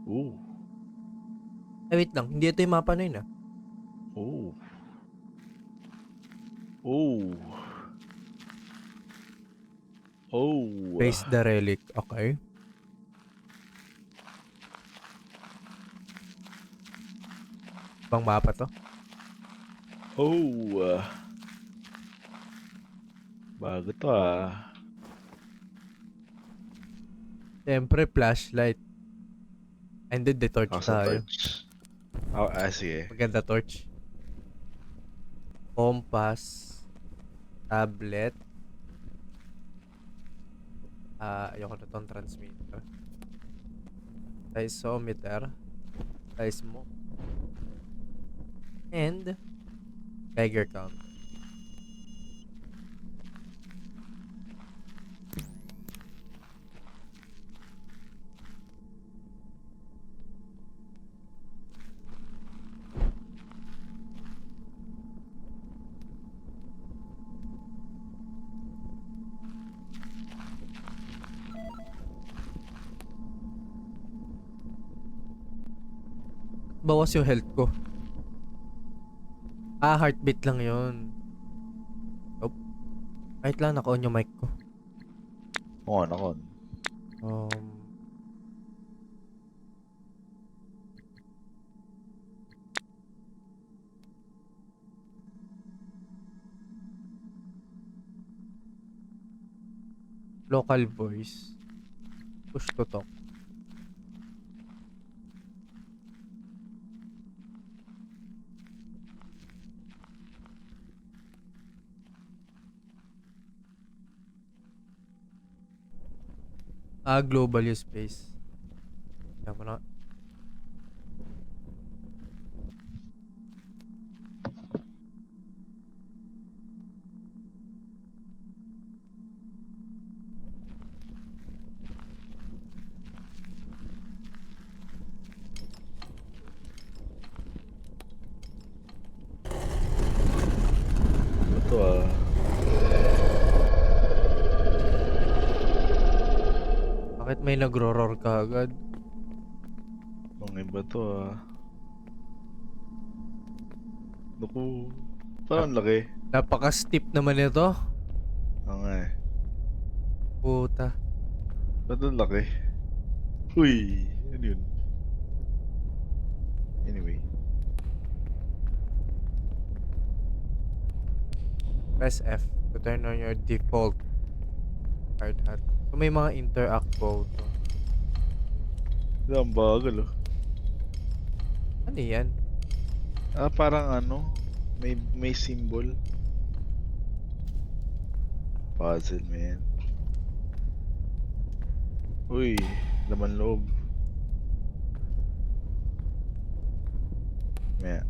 Ooh. Ay, wait lang. Hindi ito yung mapa na yun, ah. Ooh. Ooh. Oh. Raise the relic. Okay. Ibang mapa to. Oh. Bago to ah. Siyempre, flashlight. And then, the torch Ako sa tayo. torch. Sige. Maganda torch. Compass. Tablet. Ayoko na tong transmitter. Seismometer. Seismo. And Geiger counter. Bawas yung health ko. Heartbeat lang yun. Nope. Kahit lang naka-on yung mic ko. Ako. Um, Local voice. Push to talk. Global yung space. Tama na. Ito ah. Bakit may nagro-roar ka agad? Mga iba to ah. Naku. Parang laki. Napaka-steep naman ito. Oo nga eh. Puta. Ba't ang laki? Uy. Ano yun? Anyway. Press F to turn on your default hard hat. So may mga interact photo. Ito ang bagal oh. Ano yan? Parang ano. May symbol. Puzzle man. Uy. Laman loob. Maya.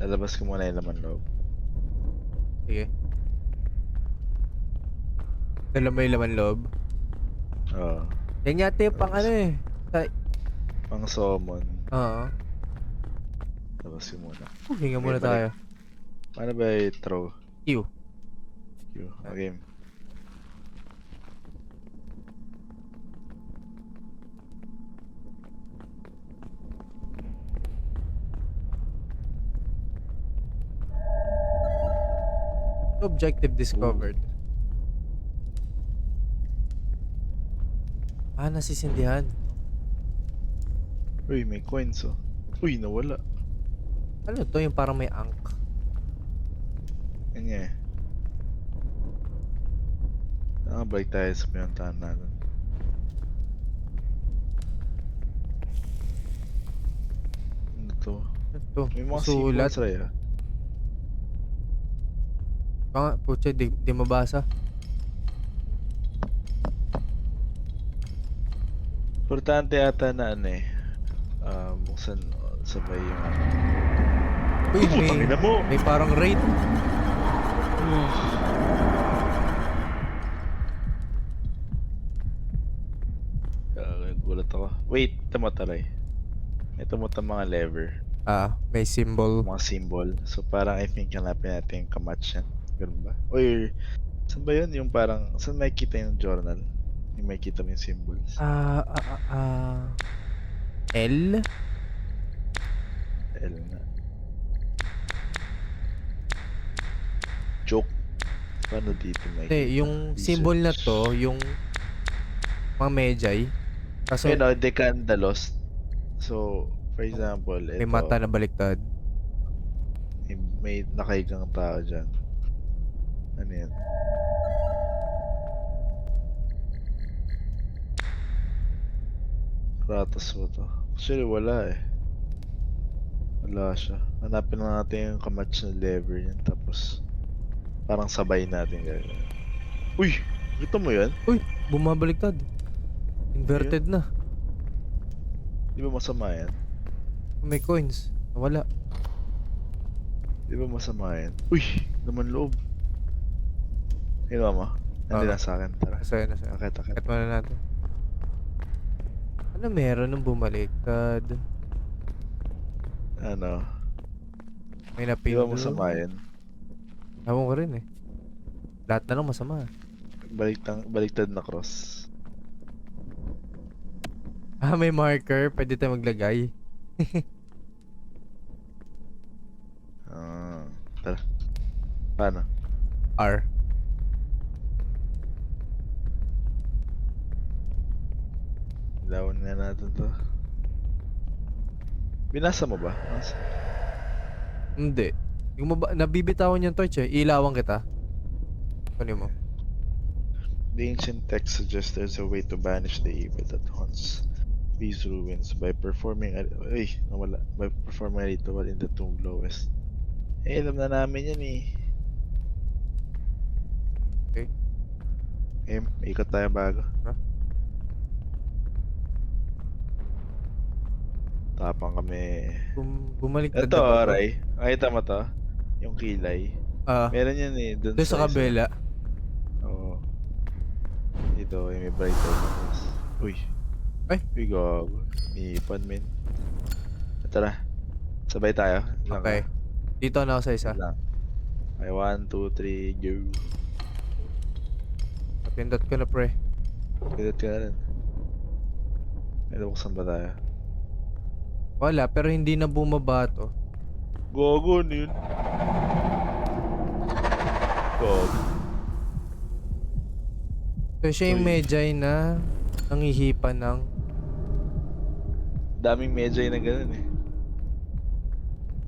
Lalabas ko muna yung laman loob. Sige. Dala mo yung laman loob. Oo. Yan yata yung pang ano eh. Pang summon. Oo. Labas ko muna. Hinga Okay, muna balik. tayo. Paano ba i-throw? Q. Okay. Objective discovered. Nasisindihan. Uy, may coins oh. Uy, nawala. Ano to yung parang may ank? Yan nga eh. Balik tayo sa pinuntahan natin. Ano to? Ito. May mga Sulat. symbols rin ah. Putya, di mabasa. Importante ata na ano eh. Buksan sabay yung ano. Uy, Putang ina mo! may parang raid. Gulat ako. Wait, tumatalay. May tumutang mga lever. May symbol. Mga symbol. So parang I think hanapin natin yung kamatch yan. Ganun ba? Or saan ba yun? Yung parang, saan makikita yung journal? Yung makikita mo yung symbols? L? L na. Joke. Paano dito Hindi, makikita? yung symbol na Research. to, yung mga Medjay. You Kaso know, Decandalos. So, for example, may mata ito, na baliktad. may nakahigang tao dyan. Ano yan? Kratos mo to. Actually, wala eh. Wala siya. Hanapin lang natin yung kamatch na lever niyan. Tapos, parang sabay natin gagawin. Uy! Kita mo yan? Uy! Bumabaliktad. Ayun. Inverted na. Di ba masama yan? May coins. Nawala. Di ba masama yan? Uy! Naman loob. Ginawa mo? Hindi Oo. na sa akin. Tara. Nasaya. Akit, akit. Cut muna natin. Ano meron nung bumaliktad? Ano? May Di ba napindot. masama yan? Ewan ko rin eh. Lahat na lang masama. Baliktad na cross. Ah, may marker. Pwede tayo maglagay. Ah, tara. Paano? R. Ilawan nga natin to. Binasa mo ba? Hindi. Yung nabibitawan yung torch eh. Ilawan kita. Kunin mo. The ancient text suggests there's a way to banish the evil that haunts these ruins by performing nawala. By performing a ritual in the tomb lowest. Eh, alam na namin yan eh. Okay. Ikot tayo bago. Ha? Tapang kami. Bumaliktad Ito, na ba to? Aray. Nakita mo to? Yung kilay. Ah, Meron yan eh, dun doon sa sa isa. kabila. Oo. Dito, may brighter na cross. Uy. Ay. Uy, gago. Ipan, men. Tara. Sabay tayo. Lang Okay. ka. Dito na ako sa isa. Lang. Okay, 1, 2, 3, go. Napindot ko na pre. Pindot ka na rin. May buksan ba tayo? Wala, pero hindi na bumaba to. Gago, ano yun? Gago. So siya yung Uy. Medjay na nangihipan ng... Daming medjay na ganun eh.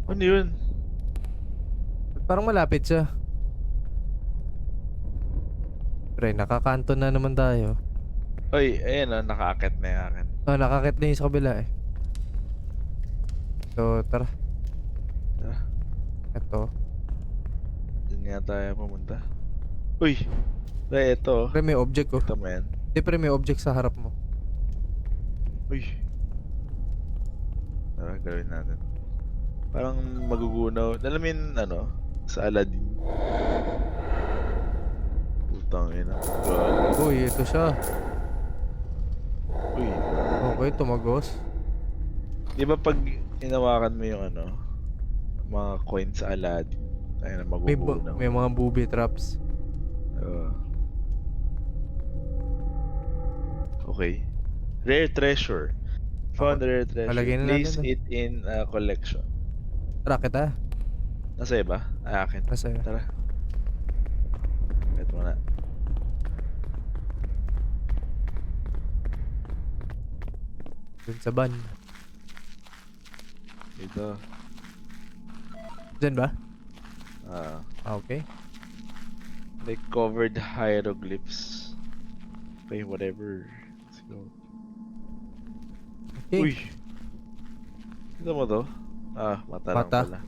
Ano yun? Parang malapit siya. Pre, nakakanto na naman tayo. Uy, ayan o, nakaakit na yung akin. Oh, nakakit na yung sa kabila eh. So, tara. Tara, Ito. dyan nga tayo pumunta. Uy! Pre, ito. Pre, may object oh. Kita mo yan. Hindi pre, may object sa harap mo. Uy! Tara, gawin natin. Parang magugunaw. Alam mo yun, ano? Sa Aladdin. Putang ina. Gago. Uy, ito siya. Uy. Okay, tumagos. Di ba pag inawakan mo yung ano? Mga coins sa Aladdin. Tayo na magugunaw. May mga booby traps. Okay. Rare treasure. Found a rare treasure. Palagay na Place natin. it in a collection. Tara kita. Nasa iba? Akin. Nasa iyo. Tara. Ito muna. Dun sa van. Dito. Diyan ba? Ah, Okay. they covered hieroglyphs. Okay, whatever. Let's go. Okay. Uy! Ito mo to? Ah, mata lang Mata. pala.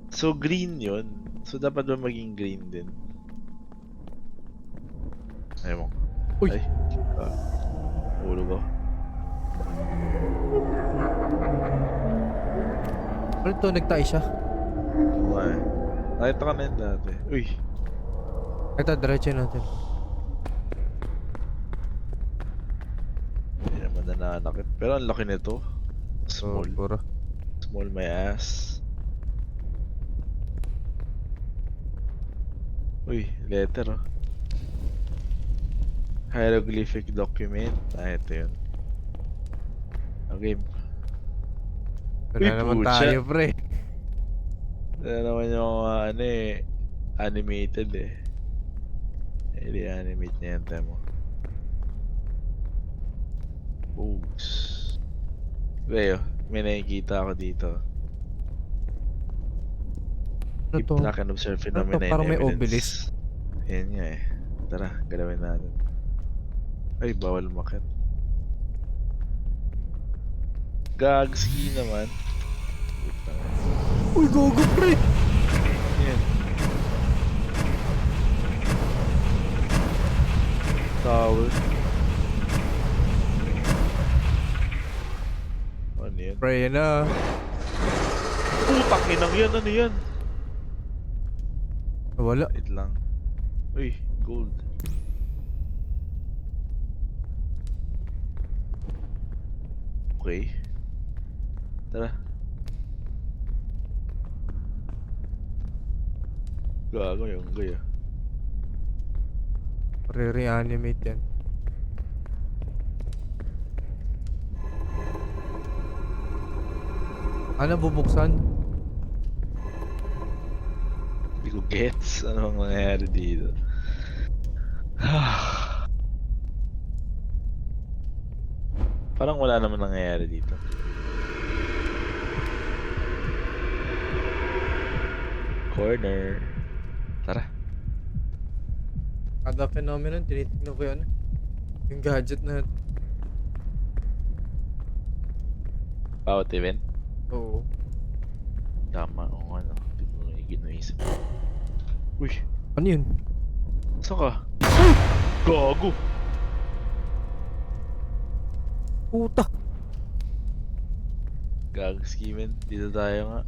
So, green yun. So, dapat ba maging green din? Ayaw mo. Uy! Ay. Ulo ko. Ano to? Nagtae siya. Oo nga eh. Nakita ka na yun dati. Uy! Ito, diretso natin. Hindi naman nananakit. Pero ang laki nito. So, Small. puro. Small my ass. Uy, letter oh. Hieroglyphic document. Ah, ito yun. game. Ito Uy, na naman pucha. tayo, pre. Ano naman yung ano eh, animated eh. I-animate niya yung demo. Oops. Leo, may nakikita ako dito. Ano Keep to? track and observe Ano to? phenomena and Parang may obelisk. evidence. Yan nga eh. Tara, galawin natin. Ay, bawal umakit. Gagski naman. Putang ina. Uy, gogo, pre! Yan. Tower. Ano yan? Pre, yan na. Putang inang yan, ano yan? Wala. Wait lang. Uy, gold. Okay. Tara. Gago yung gaya. Re-reanimate yan. Ano bubuksan? Hindi ko gets ano ang nangyayari dito. Parang wala naman nangyayari dito. Corner. Tara. Kada phenomenon, tinitignan ko yan. Yung gadget na. Bawat event. Oo. Tama. O ano. Hindi ko naisip. Uy. Ano yun? Saan ka? Gago. Puta! Gago skimin. Dito tayo nga.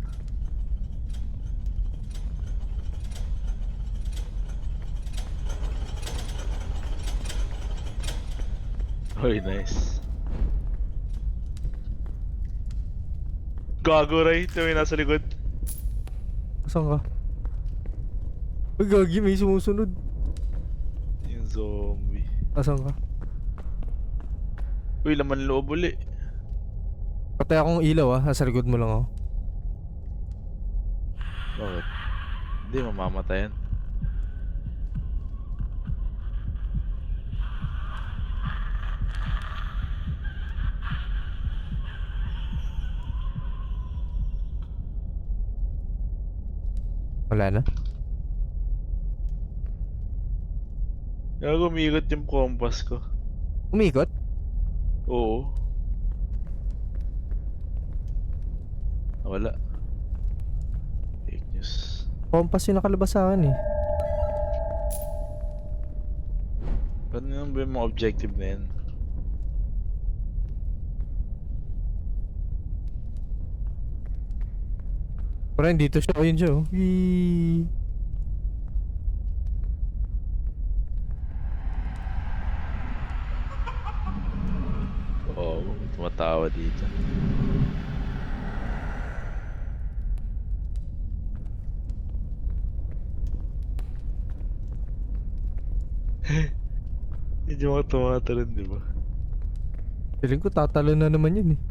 Uy, nice. Gago, Ray. Ito yung nasa likod. Saan ka? Uy, gagi, may sumusunod. Yung zombie. Asan ka? Uy, laman loob uli. Patay akong ilaw nasa likod mo lang ako. Bakit? Hindi, mamamatayan. Wala na? Gago, umiikot yung compass ko. Umikot? Oo. Wala. Fake news. Compass yung nakalabas sa akin eh. Paano naman ba yung mga objective na yan? Pero dito siya. Ayun siya oh. Wee. Oo, may tumatawa dito. Medyo mga tumatalon, di ba? Feeling ko tatalo na naman yun eh.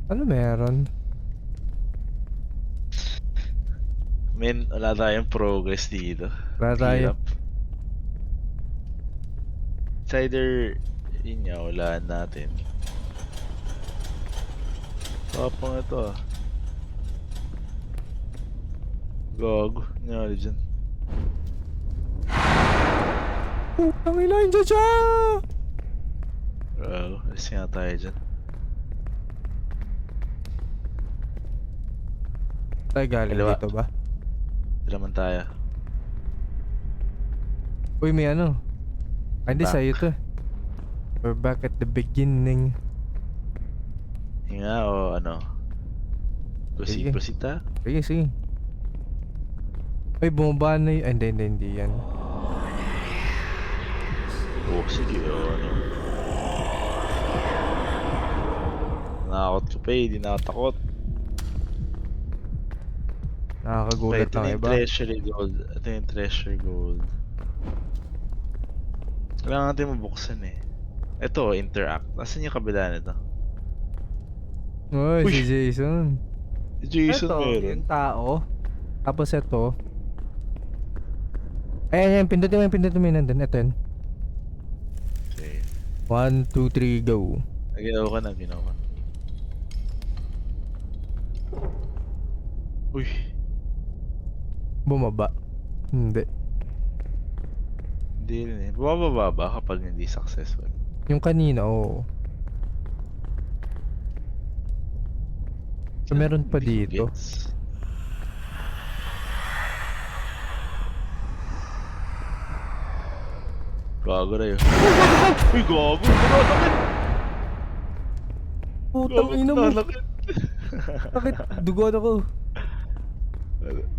Ano meron? Men, wala tayong progress dito. Wala tayo. Hirap. It's either, yun nga, wala natin. Tapang ito ah. Gago, nangyari dyan. Putang ina, yun siya! Gago, alis nga tayo dyan. Tayo galing Kaliwa. dito ba? Dito naman tayo. Uy, may ano. Ay, hindi Back. sa'yo to. We're back at the beginning. Hinga o ano? Sige. Kusita? Sige, sige. Uy, bumaba na yun. Ay, hindi yan. Oh, sige o ano? Nakakot ka pa eh, di nakatakot. Nakakagulat Ito lang na yung iba. treasure gold. Ito yung treasure gold. Kailangan natin mabuksan eh. Ito, interact. Nasaan yung kabila nito? Uy, Uy! si Jason. Si Jason Ito, meron. yung tao. Tapos ito. Ayan, pindutin mo yun nandun. Ito yun. Okay. 1, 2, 3, go. Ginawa ka na, ginawa ka. Uy! Bumaba. Hindi. Hindi rin eh. Bumababa ba kapag hindi successful? Yung kanina, oo. So, meron pa Hindi ko dito. gets. Gago na yun. Uy, gago! Nananakit! Putang Gago, ina mo. nananakit! Bakit? Dugon ako.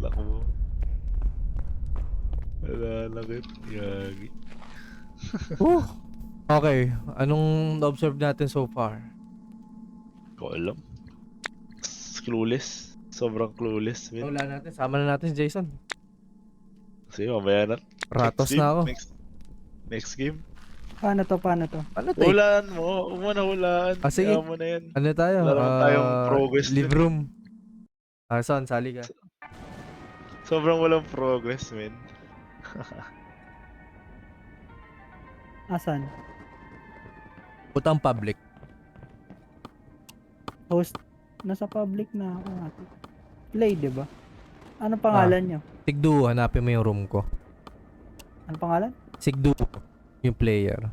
Lako mo. Nananakit. Gagi. Oh. Okay. Anong na-observe natin so far? Ko alam. Clueless. Sobrang clueless, man. Wala natin. Sama na natin si Jason. Kasi mamaya na. Next Ratos game. na ako. Next game. Paano to? Paano to? Ano tayo? Hulaan mo. Huwag mo na hulaan. Ah, sige. Kaya mo na yan. Ano tayo? Wala naman tayong progress Live dun. room. Ah, saan? Sali ka. Sobrang walang progress, man. Asan? Putang public. Host? Nasa public na ako ate. Play, di ba? Ano pangalan nyo? Sigdu, hanapin mo yung room ko. Ano pangalan? Sigdu, yung player.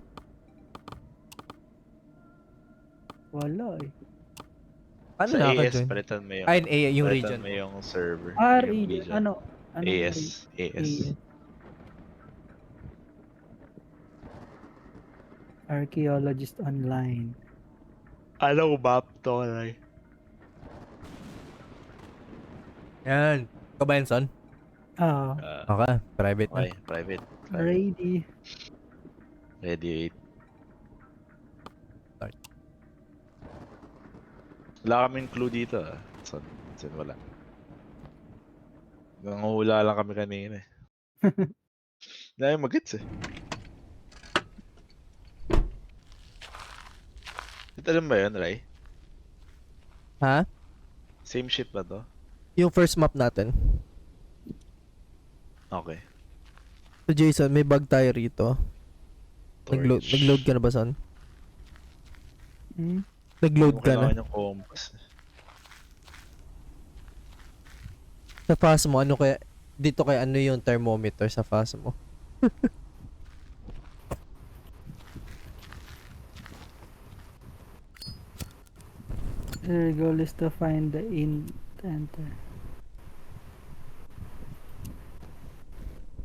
Wala eh. Paano Sa AS, nakaka-join? palitan mo yung... Ay, yung region. Palitan mo yung server. RE. Yung region. Ano? AS. Archaeologist Online. Ano map to, Alay? Yan. Ikaw ba yun, son? Ah, Okay, private na. Okay, private. ready. Ready, wait. Start. Wala kaming clue dito, ah. Saan wala. Nanguhula lang kami kanina eh. Dahil mag-gets eh. Ito alam ba yun, Ray? Ha? Same ship ba to? Yung first map natin. Okay. So Jason, may bug tayo rito. Nag-load ka na ba, son? Hmm? Nag-load ka na. Yung compass. Sa fast mo, ano kaya, dito kaya ano yung thermometer sa fast mo? Your goal is to find the enter.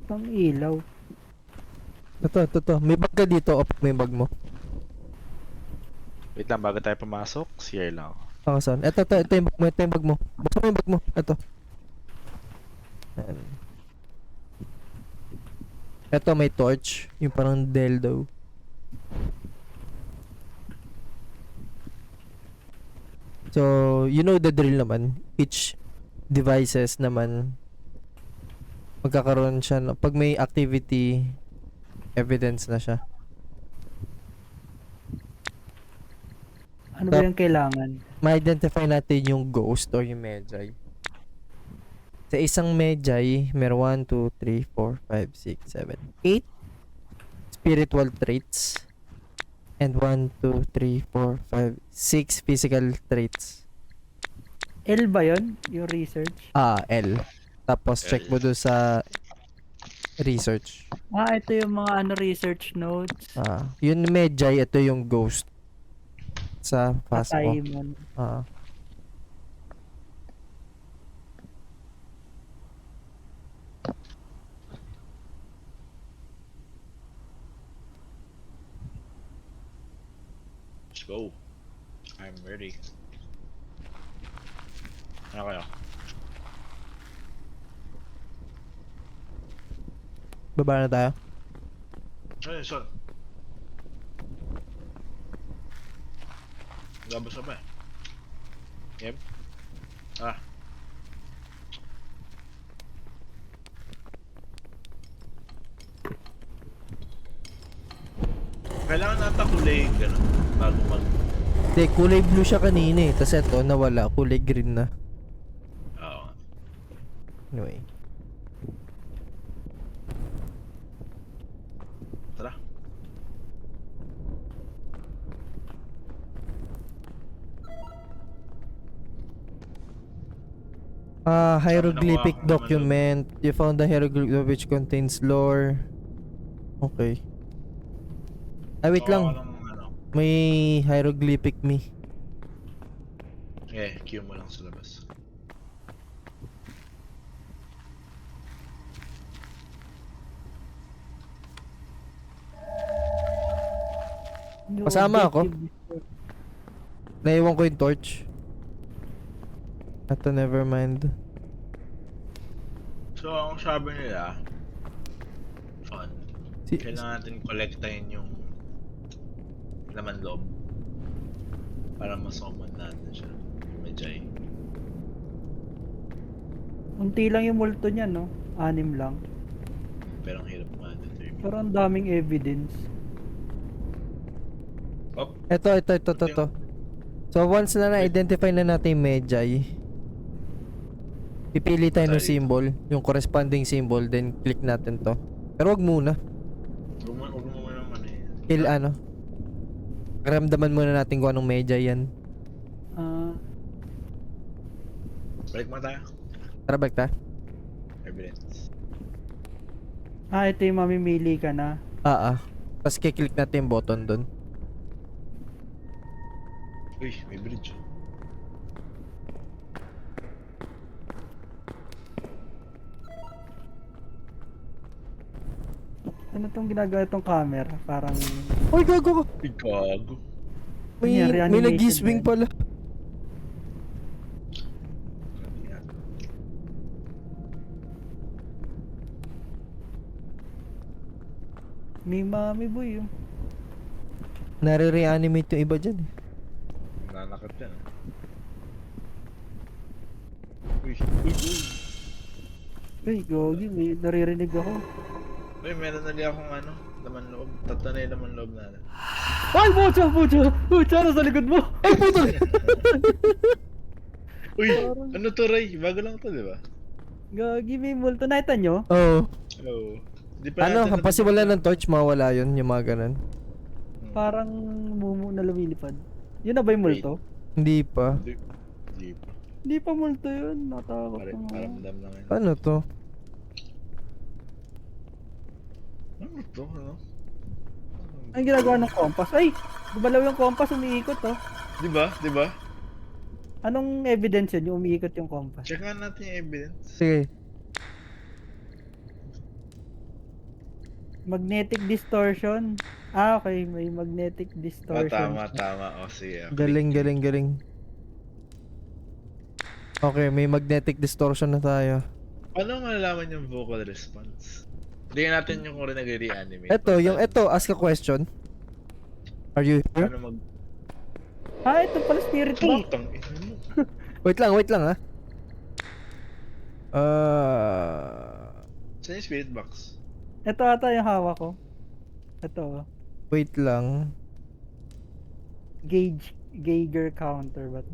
Pang ilaw. Ito. May bug ka dito, o may bug mo. Wait lang, bago tayo pumasok, CR lang ako. Ako, son. Ito yung bug mo, ito yung bug mo. Buksan mo yung bug mo. Ito. Ayan. Ito may torch, yung parang dildo. So, you know the drill naman. Each devices naman magkakaroon siya pag may activity evidence na siya. Ano ba yung kailangan? Ma-identify natin yung ghost or yung medjay. Sa isang medjay, meron 1, 2, 3, 4, 5, 6, 7, 8 spiritual traits and 1, 2, 3, 4, 5, 6 physical traits. L ba yun? Yung research? L. Tapos check mo doon sa research. Ito yung mga research notes. Yun medjay, ito yung ghost sa fast mo. Assignment. Let's go. I'm ready. Ano kayo? Baba na tayo. Ayun, son. Labas na ba eh? Yep. Kailangan nata kulay gano'n bago mag... Hindi, kulay blue siya kanina eh. Tapos eto, nawala. Kulay green na. Oo. Anyway. Tara. Hieroglyphic Sabi, nakuha ko naman document. You found the hieroglyph which contains lore. Okay. Ay, wait Nakuha ko lang. ng ano. May hieroglyphic me. Cue mo lang sa labas. New Kasama ako? objective. Naiwan ko yung torch. Ito, never mind. So, ang sabi nila, fun. Si Kailangan natin kolektahin yung laman loob para masummon natin siya. Yung Medjay. Unti lang yung multo niya, no? 6 lang. Pero ang hirap ma-determine. Pero ang daming evidence. Op! ito. So, once na na-identify na natin yung Medjay, pipili tayo ng Sorry. symbol, yung corresponding symbol, then click natin to. Pero wag muna. Huwag mo naman eh. Kill ano. Ramdaman muna natin kung anong Medjay yan. Ah, Balik mo tayo. Tara, balik ta. Evidence. ito yung mamimili ka na. Tapos kiklik natin yung button dun. Uy, may bridge. Ano tong ginagawa itong camera? Parang Uy, gago! Uy, gago. May, Ano yan, may reanimation nag-giswing ba yan? pala. may mami boy yung Nare-reanimate yung iba dyan eh. Nanakot yan. Uy, uy. Uy, gogi, may naririnig ako. Uy, meron na akong ano, laman loob. Tatlo na yung laman loob natin. Ay, pucha, nasa likod mo. Ay, puto! Uy, ano to, Ray? Bago lang to, di ba? Gogi, may multo. Nakita nyo? Oo. Oo. Di pa Ano, natin kapag wala ng torch, mawala yun, yung mga ganun. Parang mumu na lumilipad. Yun na ba yung multo? Hindi pa. Di pa. Hindi pa multo yun. Natakot Pare, na nga. paramdam lang yun. Ano to? Ano to, ano? Ang ginagawa ng compass. Ay! Gumalaw yung compass, umiikot oh. Di ba? Di ba? Anong evidence yun, yung umiikot yung compass? Check nga natin yung evidence. Sige. Magnetic distortion. Okay, may magnetic Ah, distortion. tama. O, sige. Galing. Okay, may magnetic distortion na tayo. Paano malalaman yung vocal response? Tingnan natin yung kung rin nag-reanimate. Ito, ask a question. Are you here? Paano mag... Ito pala spirit box. Putang ina mo. Wait lang ha. Saan yung spirit box? Ito ata yung hawak ko. Ito. Wait lang. Geiger counter ba to?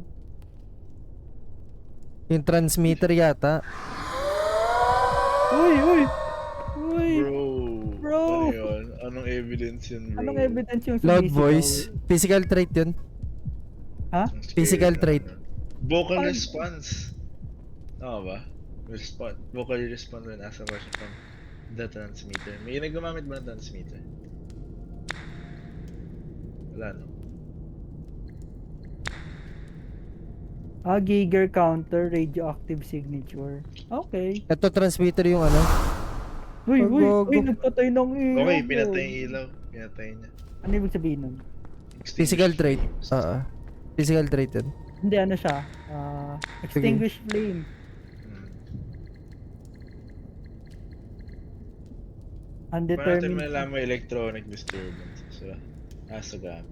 Yung transmitter yata. Uy! Bro. Bro. Ano yun? Anong evidence yun, bro? Anong evidence yung Loud sumisigaw? voice. Physical trait yun. Ha? Ang scary Physical na, trait. ano. Vocal Ano? response. Tama ba? Vocally respond when asked a question from the transmitter. May naggamamit ba ng transmitter? Wala, no? Geiger counter, radioactive signature. Okay. Ito transmitter yung ano. Uy, Gago. nagpatay ng ilaw. Okay, pinatay yung ilaw. Pinatay niya. Ano ibig sabihin nun? Physical trait. Physical trait yun. Hindi, ano siya? Extinguish flame. Hmm. Paano natin Undetermined. malalaman electronic disturbance? Sa gamit.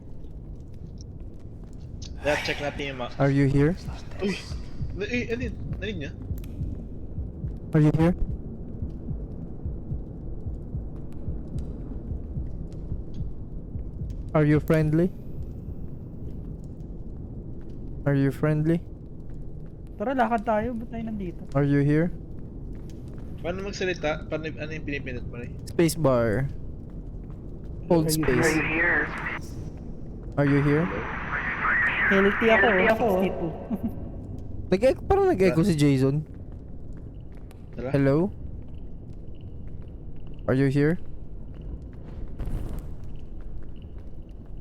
Kaya check natin yung Are you here? Uy! Ano yun? Narinig niya? Are you here? Are you friendly? Are you friendly? Tara, lakad tayo. Ba't tayo nandito? Are you here? Paano magsalita? Paano, ano yung pinipindot mo rin? Space bar. Hold Are you space. here? Are you here? Healthy ako. Ako. Nag-echo, parang nag-echo si Jason. Tara. Hello? Are you here?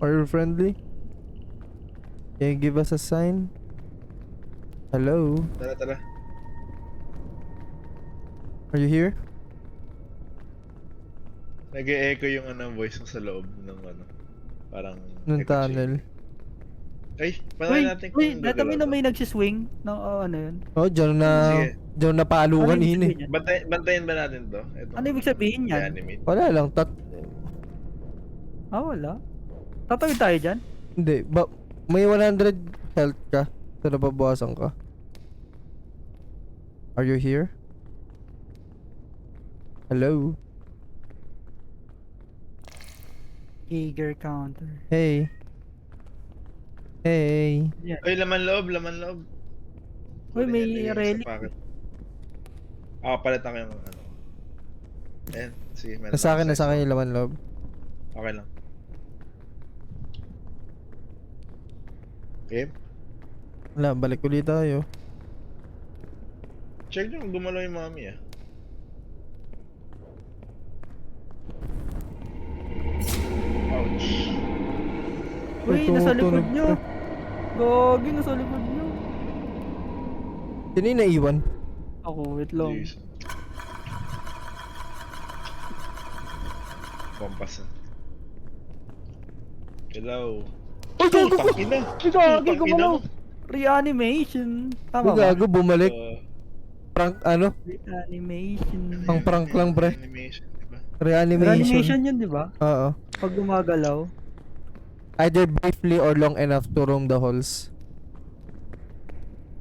Are you friendly? Can you give us a sign? Hello? Tara, tara. Are you here? Nag-e-echo yung voice mo sa loob ng parang Nung echo tunnel. chamber. Ay, Uy, panayin natin uy, kung dati gagalaw na to. may nagsiswing ng ano yun. Oh, Sige. dyan na palo Ano ibig kanina eh. sabihin yan? Bantayin ba natin to? Itong, Ano ibig sabihin yan? i-animate. Wala lang, Wala. Tatawid tayo dyan? hindi, may 100 health ka. So nababawasan ka. Are you here? Hello? Giger counter. Hey. Hey. Yan. Ay, laman loob, laman loob. Uy, may Kunin yan, relic. sa packet. Palitan ko yung Ayan, sige. meron Nasa akin, ako nasa akin yung laman loob. Okay lang. Okay. Wala, balik ulit tayo. Check nyo kung gumalaw yung mami Ouch. Uy, Ito, nasa likod tunog, nyo. Gogi, nasa likod nyo. Sino yung naiwan? Ako, wait lang. Jason. Pampasan. Hello. Ay, gago ko! Ina! Gogi, gumalaw. Reanimation. Tama Ay, ba? gago, bumalik. Prank, Reanimation. Pang prank lang, pre. Animation, diba? Reanimation. Reanimation yun, di ba? Oo. Pag gumagalaw. Either briefly or long enough to roam the halls.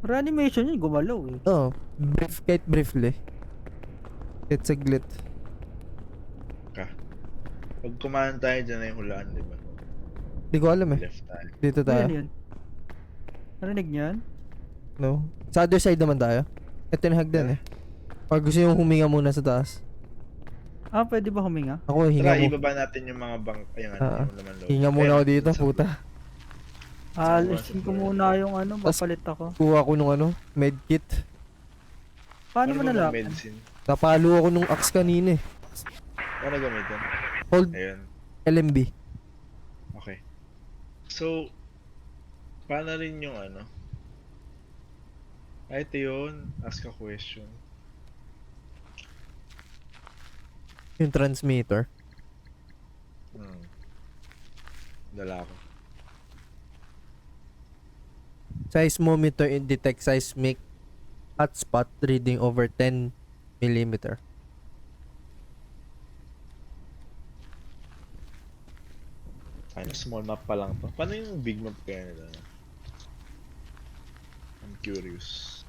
Reanimation yun, gumalaw eh. Oo. Kahit briefly. It's a glit. Pag kumahan tayo dyan na yung hulaan, diba? Di ko alam eh. Left tayo. Dito Ano tayo. yun? Narinig niyo yan? No. Sa other side naman tayo. Ito yung hagdan eh. Or gusto yung huminga muna sa taas. Ah, pwede ba huminga? Ako, hinga Tara, mo. ibaba natin yung mga bank, yung Ah, yung laman loob. Hinga muna Ayan, ako dito, sa- puta. Alisin ko muna yung ano, papalit ako. Kuha ko nung medkit. Paano mo ba nalaman? medicine? Napalo ako nung axe kanina eh. Paano gamitin? Hold Ayun. LMB. Okay. So, paano rin yung ito yun. Ask a question. Yung transmitter. Dala ko. Seismometer in detect seismic hotspot reading over 10 millimeter. Small map pa lang to. Paano yung big map kaya nila? I'm curious.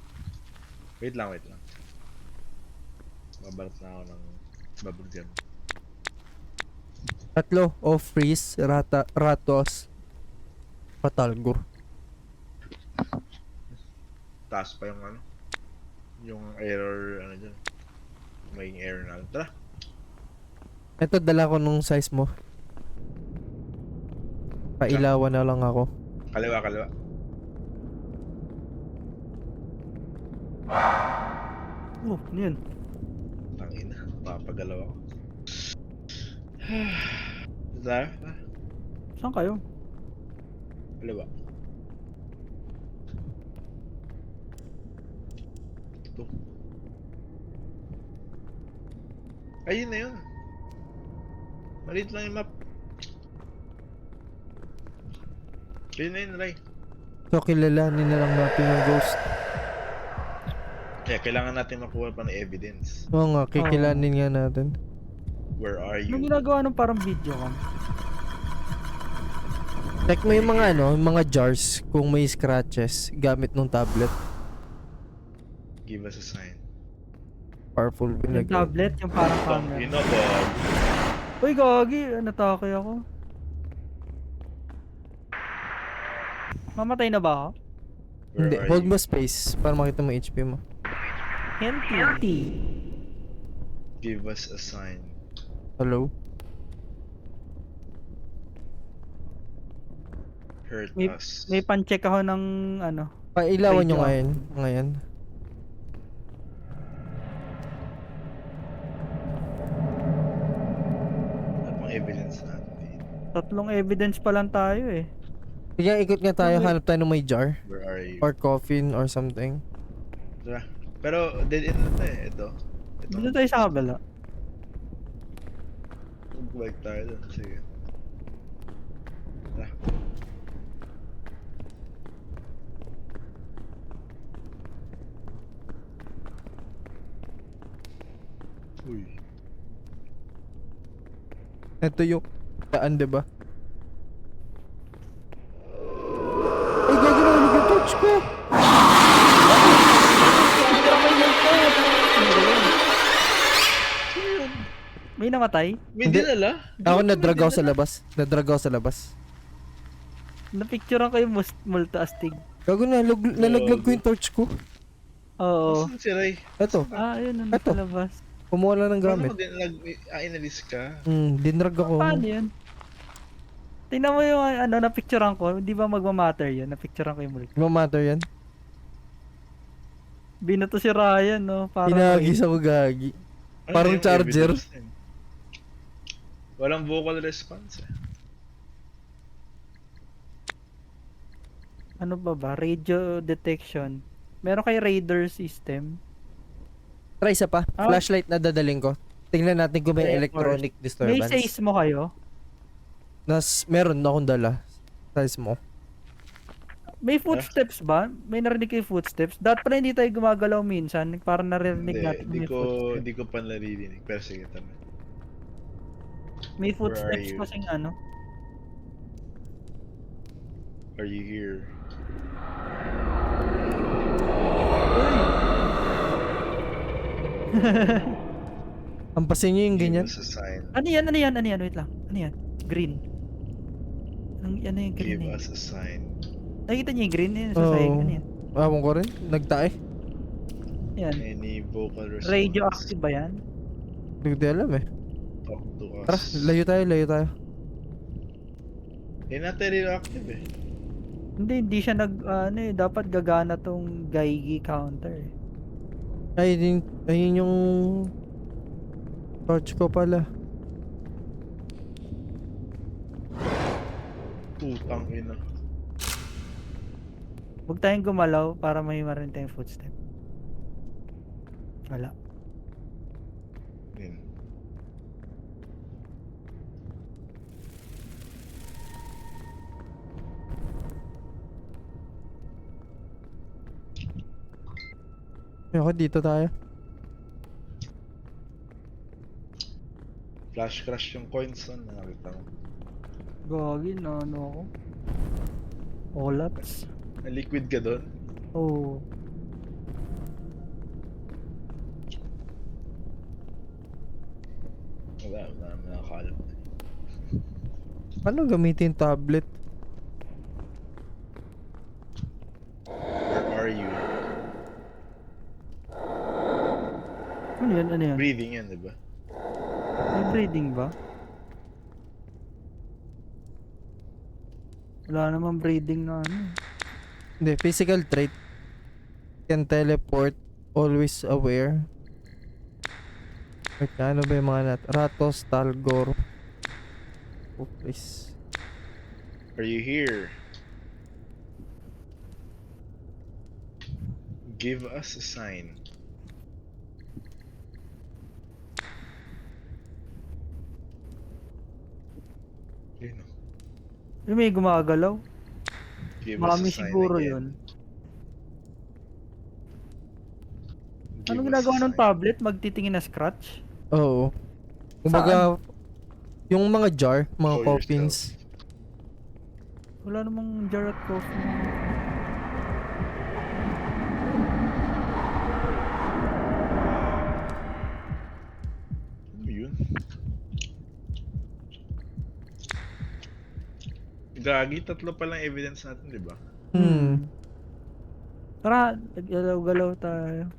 Wait lang. Babalat na ako ng bubble gum. Tatlo, freeze, ratos, patalgur. Taas pa yung yung error, dyan. Maging error na. Tara! Ito, dala ko nung size mo. Pailawan na lang ako. Kaliwa. Oh, ano yun? Tangina. Papagalaw ako. Tara? Saan kayo? Kaliwa. Ito. Ayun na yun. Maliit lang yung map. Ayun na yun, Ray. So, kilalanin na lang natin yung ghost. Kaya kailangan natin makuha pa ng evidence. Oo nga, kikilanin nga natin. Where are Anong you? ginagawa ng parang video cam? Check mo yung mga yung mga jars kung may scratches gamit nung tablet. Give us a sign. Powerful Yung pinag. tablet, yung parang Dog, camera. you know, dog. Uy, gagi, natake ako. Mamatay na ba ako? Where Hindi, are hold you? mo space para makita mo HP mo. Healthy. Give us a sign. Hello? Hurt May, us. may pan-check ako ng ano. Pailawan nyo Radio. ngayon. Ngayon. Ano pang evidence natin dito? 3 evidence pa lang tayo eh. Sige, ikot nga tayo. Okay. Hanap tayo ng may jar. Where are you? Or coffin or something. Tara. Pero dead end na to eh. Ito. Dito tayo sa kabila. Magbalik tayo dun. Sige. Tara. Uy. Ito yung daan, diba? Ay, gagawin na ulit yung torch ko! May namatay? May Hindi. dinala? Ako nadrag ako sa labas. Nadrag ako sa labas. Napicturean ko yung multa astig. Gago na, nalaglag ko yung torch ko. Oo. Nasaan si Ray? Ito, Ayun, Eto. nasa labas. kumuha lang ng Paano gamit. ko din inalis ka? Dinrag ako. Paano yun? Tingnan mo yung ano, napicturean ko. Di ba magmamatter yun? Napicturean ko yung multa. No matter yan. Binato si Ryan, no? Parang Hinagis ako gagi. Ano Parang yung charger. evidence na yun? Walang vocal response eh. ano ba? Radio detection. Meron kay radar system. Try isa pa. Ah. Flashlight na dadaling ko. Tingnan natin kung may Okay, electronic May disturbance. seismo kayo? Meron na akong dala. Size mo. May footsteps ba? May narinig kayo footsteps? Dapat pala hindi tayo gumagalaw minsan. Parang naririnig Hindi, natin may footsteps. di ko pa naririnig. Pero sige, tama. May Where are footsteps you? kasing ano. Are you here? Ampasin nyo yung Give ganyan. us a sign. Ano yan? Ano yan? Ano yan? Wait lang. Ano yan? Green. Ano yung green Give na yun? us a sign. Nakikita niyo yung green? Yan sa sahig. Ano yan? Awang ko rin. Nagtae. Yan. Any vocal response? Radioactive ba yan? Hindi ko di alam eh. Talk to us. Tara, layo tayo, layo tayo. Hindi natin radioactive eh. Hindi siya ano eh, dapat gagana tong Geigy counter eh. Ayun yung torch ko pala. Putang ina. Huwag tayong gumalaw para may marinig tayong footstep. Wala. Yun. Ako dito tayo. Flash crash yung coins na nakita mo. Gagi na ano ako. Olats. Na-liquid ka doon? Oh. Wala naman nakakalam. Paano gamitin tablet? Where are you? Ano yan? Ano yan? Breathing yan, di ba? May breathing ba? Wala namang breathing na ano. Hindi, physical trait. Can teleport, always aware. Wait, ano ba yung mga Ratos, Talgor. Oh, please. Are you here? Give us a sign. Yun o. Yung may gumagalaw. Give us a Marami sign siguro again. yun. Give Anong us ginagawa a ng sign. tablet? Magtitingin na scratch? Oo. Kumbaga, yung mga jar, mga Show coffins. yourself. Wala namang jar at coffee. Ano yun? Gagi, tatlo palang evidence natin, di ba? Tara, naggalaw-galaw tayo.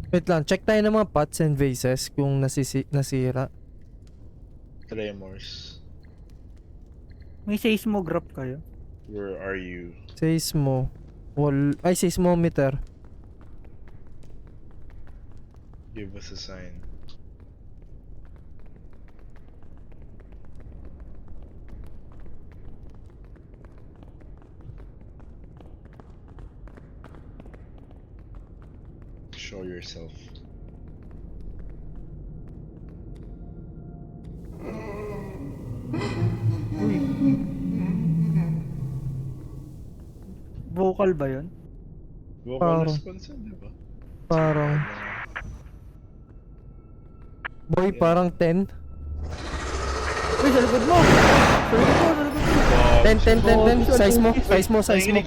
Wait lang, check tayo ng mga pots and vases kung nasira. Tremors. May seismograph kayo. Where are you? Seismo. Ay, seismometer. Give us a sign. Show yourself. Uy. Vocal ba yun? Vocal Parang- response yun, di ba? Parang, boy, parang 10. Uy, sa likod mo! Sa likod mo, sa likod mo! 10, 10, 10, 10. Oh, Size mo, okay. size mo, size mo.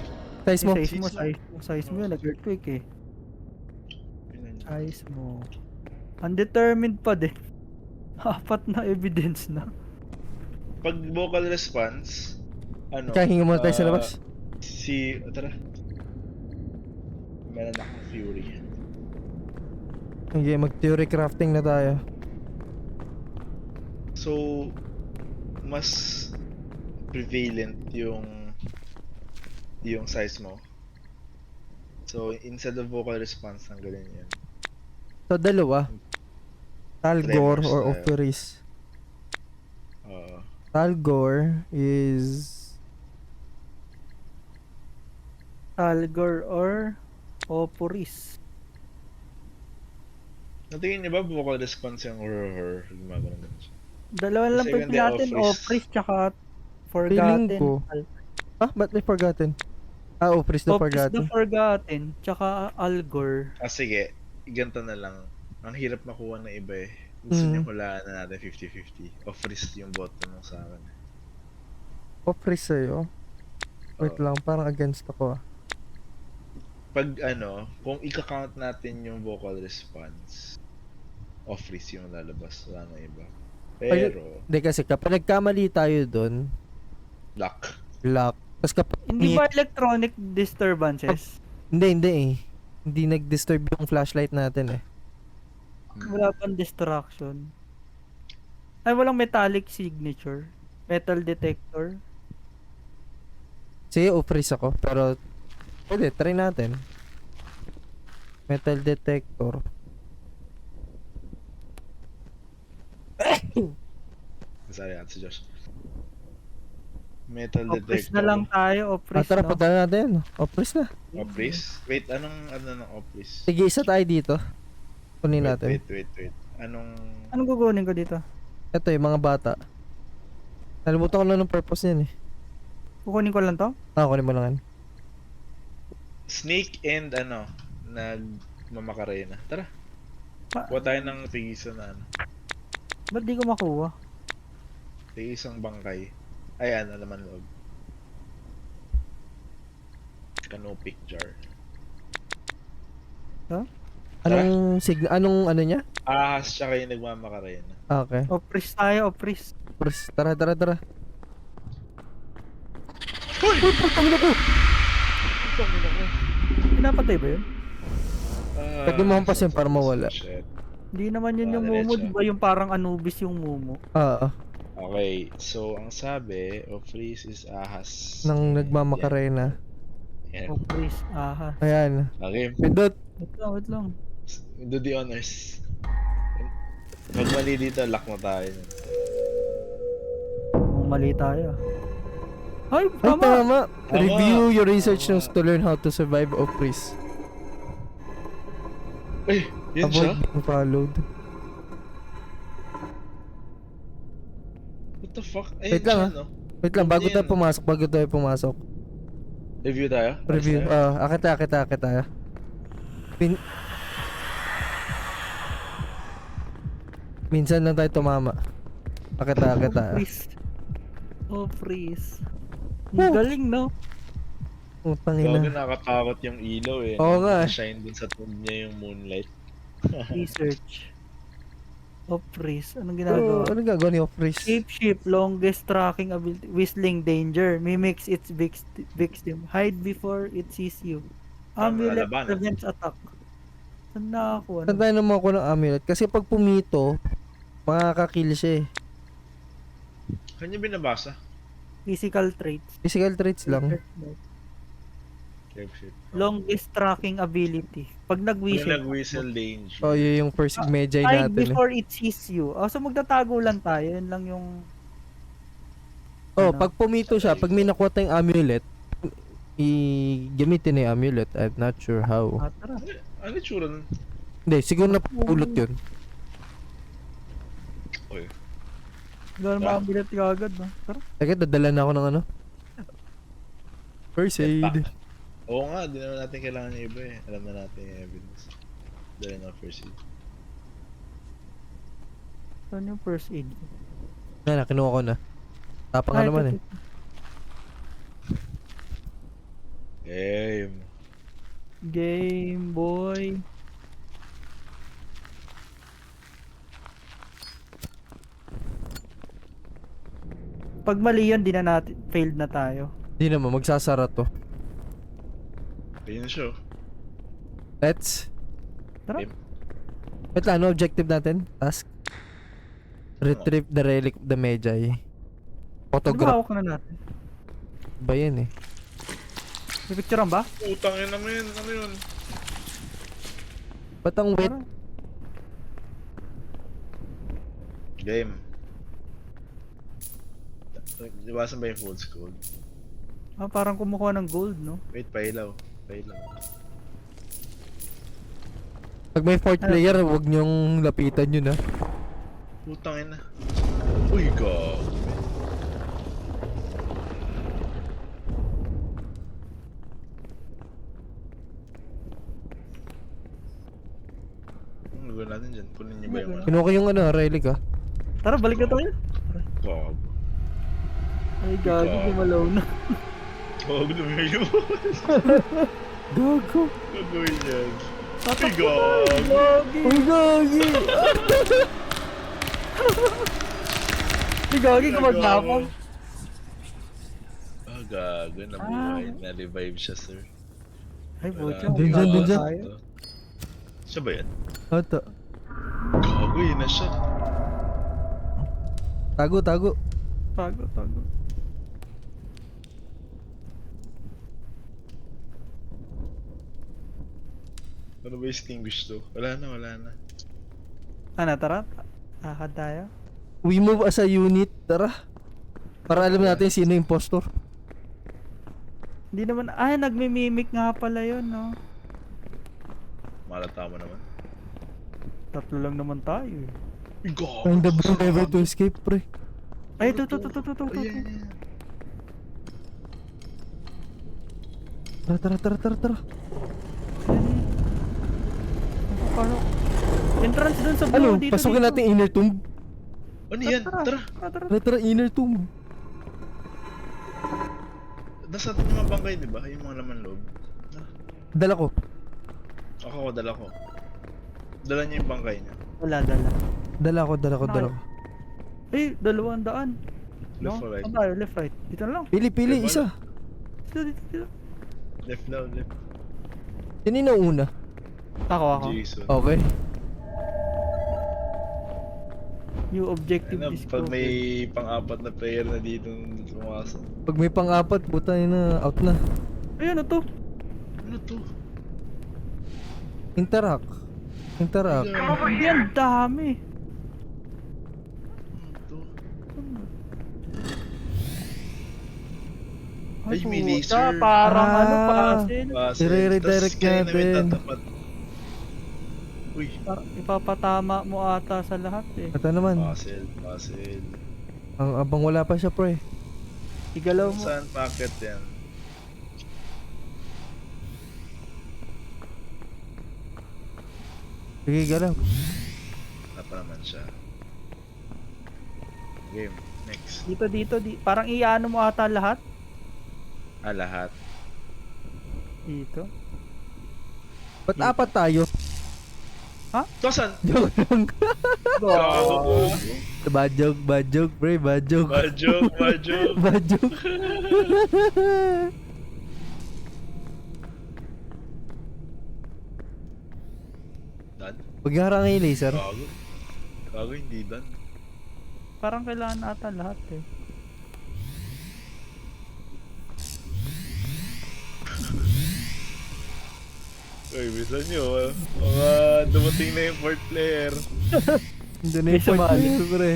Size mo. Size mo yun, nag-earthquake eh. Size mo. Undetermined pa din. Apat na evidence na. Pag vocal response, ano? Kahinga muna tayo sa labas. Tara. Meron akong fury. Okay, mag-theory crafting na tayo. So, mas prevalent yung size mo. So, instead of vocal response, tanggalin yan. So, dalawa. Talgor Tremors or tayo. Operis. Oo. Talgor is... Algor or Oporis. Natingin niyo ba vocal response yung horror? Gumagano din siya. Dalawa lang Kasi pa hindi, natin, Opris. Opris tsaka Feeling Forgotten. ko. Ba't may forgotten? Operis na Opris the forgotten. Forgotten, tsaka Algor. Sige. Ganito na lang. Ang hirap makuha ng iba eh. Gusto niyo hulaan na natin 50-50. Off-risk yung bottom mo sa akin. Operis sa'yo. Wait Oo. lang, parang against ako ah. Pag kung i-count natin yung vocal response, off-risk yung lalabas. Wala nang iba. Pero, Hindi kasi kapag nagkamali tayo doon, luck. lock. Tapos kapag Hindi ba electronic disturbances? Hindi eh. Hindi nag-disturb yung flashlight natin eh. Wala pang distraction. Ay, walang metallic signature. Metal detector. Sige, Operis ako. Pero, pwede, try natin. Metal detector. Sorry, si Josh. Metal Opris detector. na lang tayo, Opris, Tara, no? punta na natin. Operis na. Opris? Wait, anong ng Opris? Sige, isa tayo dito. Kunin natin. Wait. Anong... Anong gugunin ko dito? Ito yung mga bata. Nalimutan ko lang ng purpose niyan eh. Kukunin ko lang to? Kunin mo lang yan. Snake and nagmamakarena. Tara. Ma- Kuha tayo ng tigisa na Ba't di ko makuha? Tigisang bangkay. Ay, laman loob. Canopic jar. Anong ano niya? Ahas tsaka yung nagmamakarena. Okay. Opris tayo, Opris. Operis. Tara. Pinapatay ba yun? Pwede mo hampasin para mawala. Shit. Hindi naman yun yung Diretso. mumu, di ba yung parang Anubis yung mumu? Okay, so ang sabi, Opris is ahas. Nang nagmamakarena. Yan. Opris, aha. Ayan. Okay, Pindot. Wait lang. do the honors. Pag mali dito, lock mo tayo. Kung mali tayo. Ay, Ay, tama! tama. Tama. Review your research Tama. notes to learn how to survive Opris. Eh, yan siya? Avoid being followed. What the fuck? Ayun Wait lang, siya, ah. no? Wait lang, bago Yan. tayo pumasok. Review tayo? Review. Ayos tayo? Akit tayo. Minsan lang tayo tumama. Akit tayo. Opris. Opris. Ang galing, no? Utang Gago, ina. nakatakot yung ilaw eh. Oo nga. Shine dun sa tube niya yung moonlight. Research. Of Freeze. Anong Pero, ginagawa? anong gagawa ni Off-Freeze? Shape shift, longest tracking ability, whistling danger, mimics its victim, hide before it sees you. Parang Amulet lalabanan. prevents attack. Saan nakakuha Saan nun? tayo naman ako ng amulet? Kasi pag pumito, makakakill siya eh. Kanya binabasa? Physical traits. Physical traits lang. Shape shift. Longest tracking ability. Pag Yung nag-whistle. nag-whistle danger. Oh, yun yung first Medjay Hide natin eh. before it sees you. Oh, so magtatago lang tayo. Yun lang yung... Oh, ano. pag pumito siya, pag may nakuha tayong amulet, gamitin na yung amulet. I'm not sure how. Ah, tara. Ano yung tsura nun? Hindi, siguro napulot yun. Uy. Gano'n makabilat ka agad, no? Tara. Teka, dadala na ako ng ano? First aid. Oo nga, di naman natin kailangan yung iba eh. Alam na natin yung evidence. Dahil na first aid. Saan yung first aid? Yan na, kinuha ko na. Tapang nga Ah, naman eh. ito. Game. Game Boy. Pag mali yun, di na natin, failed na tayo. Hindi naman, magsasara to. Ayun siya. Oh. Let's. Tara. Game. Wait lang, ano objective natin? Task? Retrieve the relic of the Medjay. Photograph Hawak na natin. ba yan eh? May picturean ba? Utang yun naman yun. Ano yun? Ba't ang wet? Tara. Game. Iwasan ba yung full scold? Ah, parang kumukuha ng gold, no? Wait, pailaw. Pailaw. Pag may fourth player, huwag niyong lapitan yun ah. Utang yun na. Uy, God. Ano gawin natin dyan? Kunin niyo ba yung ano? Kinuha ko yung ano, relic ah. Tara, balik na tayo. Gog. Ay, gago, Ikaw. gumalaw na. Gog, lumayo. Gago. Gagawin yan. Uy, Tatakbo Gog. tayo, Gagi. Uy, gagi! Si Gagi gumagapang. Ah, gago. Nabuhay. Na-revive siya, sir. Ay, Wala. pucha. Dun dyan, dun dyan. tayo. Siya ba yan? Ata. Gago, yun na siya. Tago, tago. Tago, tago. Ano ba extinguish to? Wala na, wala na. Ano, tara? Akad tayo? We move as a unit, tara. Para alam natin sino yung impostor. Hindi naman, ay, nagmimimic nga pala yun, no? Malata mo naman. Tatlo lang naman tayo, eh. Uy, gago. Find the blue lever to escape, pre. Ay, ito. Ayan, ayan. Tara. Paano? Entrance dun sa blue, Ano, dito, pasukin dito. natin inner tomb. Ano yan? Tara. Tara, inner tomb. Nasa atin yung mga bangkay, di ba? Yung mga laman loob. Dala ko. Ako, dala ko. Dala niya yung bangkay niya. Dala. Dala ko. Ay, 200. Left or right? Saan tayo? Left, right. Dito na lang. Pili, Wala. isa. Dito. Left now, left. Sino yung una? Ako. Jason. Okay. New objective Ano, pag discovered. may pang-apat na player na dito pumasok. Pag may pang-apat, puta yun na, out na. Ay, ano to? Ano to? Interact. Hindi, ang dami. Ano to? Ay, Ay, may puta, laser. parang Ah. ano, puzzle. Puzzle. I-redirect Tas kanina may natin. tatapat. Uy, Parang ipapatama mo ata sa lahat eh. Ito naman. puzzle. Ang abang wala pa siya, pre. Igalaw mo. Saan packet yan? Sige, galaw. Wala pa naman siya. Game, next. Dito. Parang iano mo ata lahat. Ah, lahat. Dito. Ba't apat tayo? Tosan! Joke lang. Gago! Bad joke, pre. Bad joke. Bad joke, bad joke. Bad joke. Dan? Huwag yung harangin yung laser. Gago. Gago, hindi dan. Parang kailangan ata lahat eh. Uy, bisa nyo, mga dumating na yung fourth player. Hindi na May yung point sumali. player, pre.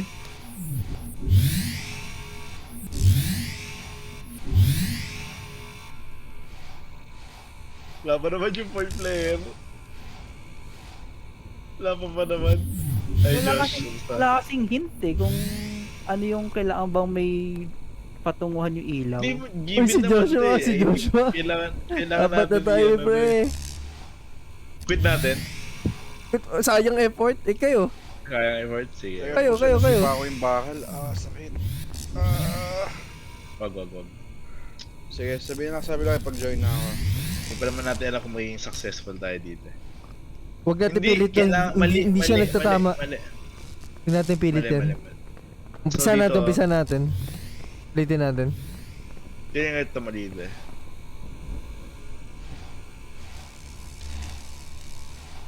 Wala pa naman yung fourth player. Wala pa pa naman. Ay, Wala Josh. kasing, kumusta? wala kasing hint eh kung ano yung kailangan bang may patunguhan yung ilaw. Hindi mo, Uy, given si naman Joshua, to eh. si Joshua. Kailangan Apat na natin tayo, yun, pre. Quit natin. Sayang effort. Eh, kayo. Kaya effort, sige. Kayo. Nasipa ko yung bakal. Sakit. Wag. Sige, sabi lang pag-join na ako. Hindi pa naman natin alam kung magiging successful tayo dito. Huwag natin pilit yan. Hindi siya nagtatama. Mali. Huwag natin pilit yan. Umpisa So, natin, dito- umpisa natin. Pilitin natin. Hindi nga ito mali dito eh.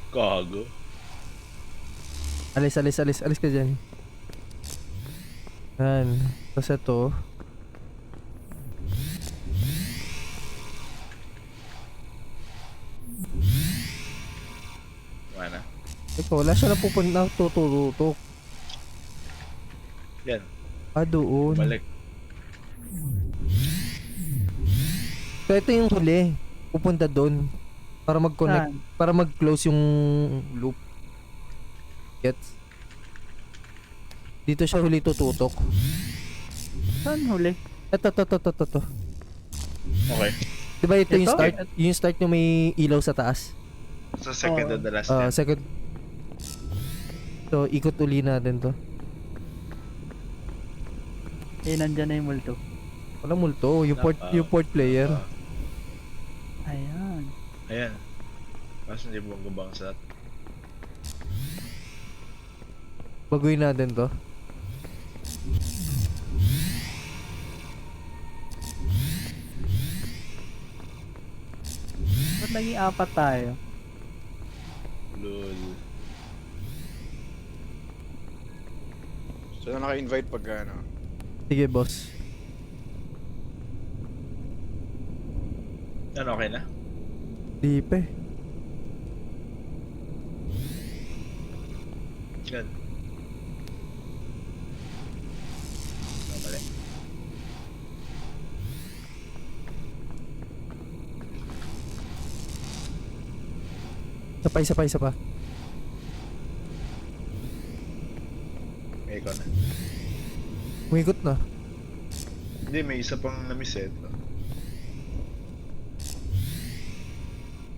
Gago. Alis ka dyan. Yan. Tapos ito. Mana? Ito, wala siya na pupunta. Tututok. Yan. Doon. Balik. So ito yung huli. Pupunta doon. Para mag-connect. Saan? Para mag-close yung loop. Gets? Dito siya huli tututok. Saan huli? Ito. Okay. Diba ito yung Ito? start? Yung start yung may ilaw sa taas. So second Oo. and the last step. Second. So, ikot uli natin to. Eh, nandyan na yung multo. Walang multo. Yung port player. Ayan. Ayan. Kaso hindi mo gabang sa Baguhin natin to. Ba't naging apat tayo? lul. So na naka-invite pag ano. Sige, boss. Ano, okay na? Di pa eh. Yan. Mali. Isa pa. May ikaw na. Umikot na. Hindi, may isa pang na-miss eh.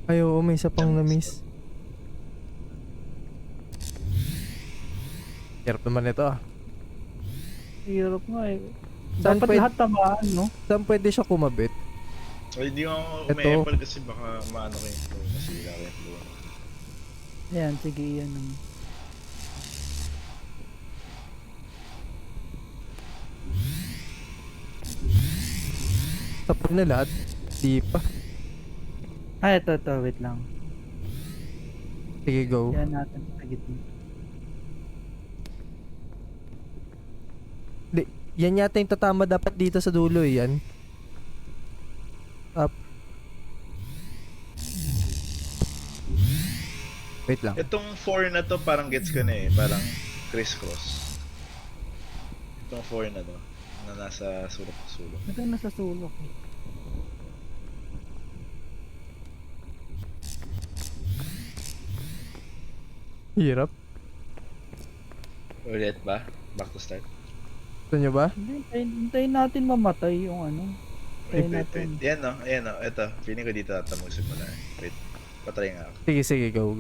Ay, oo, may isa pang na-miss. Hirap naman ito ah. Hirap nga eh. Saan Dapat pwede- lahat tamaan, no? Saan pwede siya kumabit? Ay, hindi ako Ito. umi-epal kasi baka maano kayo flow. Masira kayo flow. Ayan, sige, yan. Tapos na lahat. Di pa. Ito, wait lang. Sige, go. Yan natin sa gitna. Di, yan yata yung tatama dapat dito sa dulo eh, yan. Up. Wait lang. Itong 4 na to parang gets ko na eh. Parang crisscross. Itong 4 na to. Na nasa sulok-sulok. Ito yung nasa sulok. eh. Hirap. Ulit ba? Back to start? Gusto nyo ba? Hindi, hintayin natin mamatay yung ano. Hintayin natin. Yan no, ayan no, eto. Feeling ko dito ata magsimula eh. Wait, patry nga ako. Sige, go.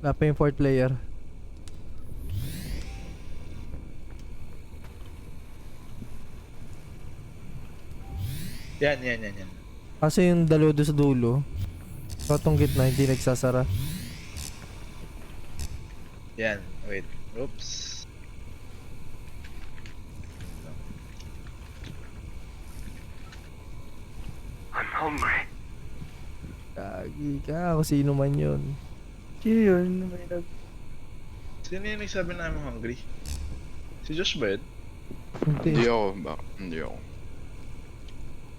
Wala pa yung fourth player. Yan. Kaso yung dalawa doon sa dulo, katong gitna, hindi nagsasara. Yan, wait. Oops. Kagi ka, kung sino man yun. Sino yun? May Sino yung nagsabi na I'm hungry? Si Josh ba yun? Hindi ako. Hindi ako.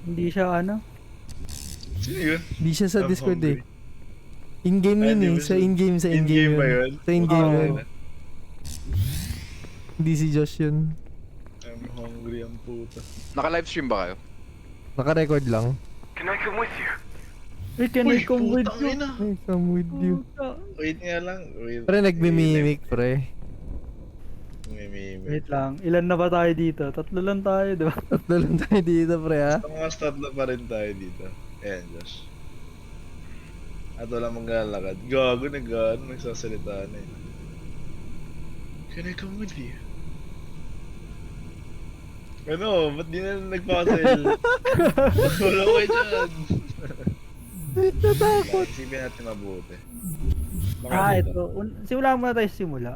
Hindi siya ano? Sino yun? Hindi siya sa I'm Discord hungry. eh. In-game Ay, yun di eh. ba Sa siya- in-game In-game ba yun. yun? Sa in-game Oo. yun. Hindi si Josh yun. I'm hungry ang puta. Naka-livestream ba kayo? Naka-record lang. Wait, can I come with putang you? ina. Ay, come with you. Puta. Wait nga lang. Wait. Pre, nagmimimik, pre. Nagmimimik. Wait lang, ilan na ba tayo dito? Tatlo lang tayo, di ba? Tatlo lang tayo dito, pre, ha? Sa mga statla pa rin tayo dito. Ayan, Josh. At wala mong lalakad. Gago na gano'n. Nagsasalita na eh. Can I come with you? Ano? Ba't di na nagpakasal? Wala ko dyan. Natakot. Isipin natin mabuti. Baka Ah, dito. ito. Simula muna tayo sa simula.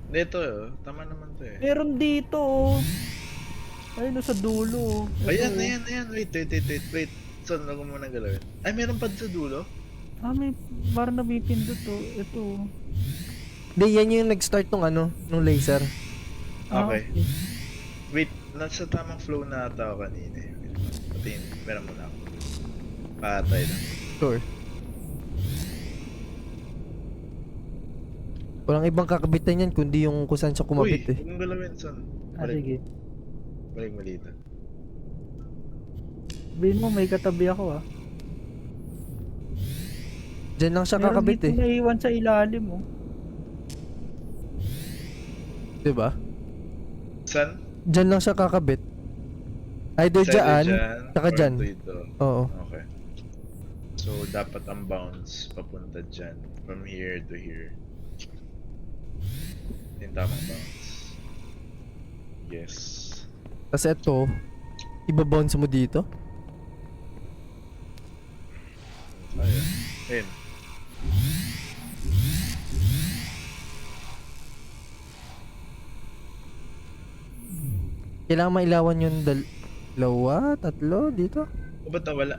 Dito, tama naman to eh. Meron dito, oh. Ayun, oh, sa dulo, oh. Ito, Ayan, oh. ayan. Wait. Saan ako muna galawin? Ay, meron pa sa dulo? Ah, may, parang nabipindot, oh. Ito, oh. Hindi, yan yung nag-start nung ano, nung laser. Ah, Okay. Wait, nasa tamang flow na ata ako kanina eh. Patiin, meron muna ako. Patay lang. Sure. Walang ibang kakabitan yan, kundi yung kung saan siya kumabit Uy, eh. huwag mong galawin, son. Ah, sige. Balik malita. Sabihin mo, may katabi ako, ah. Diyan lang siya Meron kakabit dito eh. naiwan sa ilalim, oh. Diba? San? Diyan lang siya kakabit. Either dyan, tsaka or dyan. Dito. Oo. Okay. So, dapat ang bounce papunta dyan. From here to here. Yung tamang bounce. Yes. Tapos ito, ibabounce mo dito. Kaya. Ayun. Kailangan mailawan yung dalawa, tatlo, dito. O ba't nawala?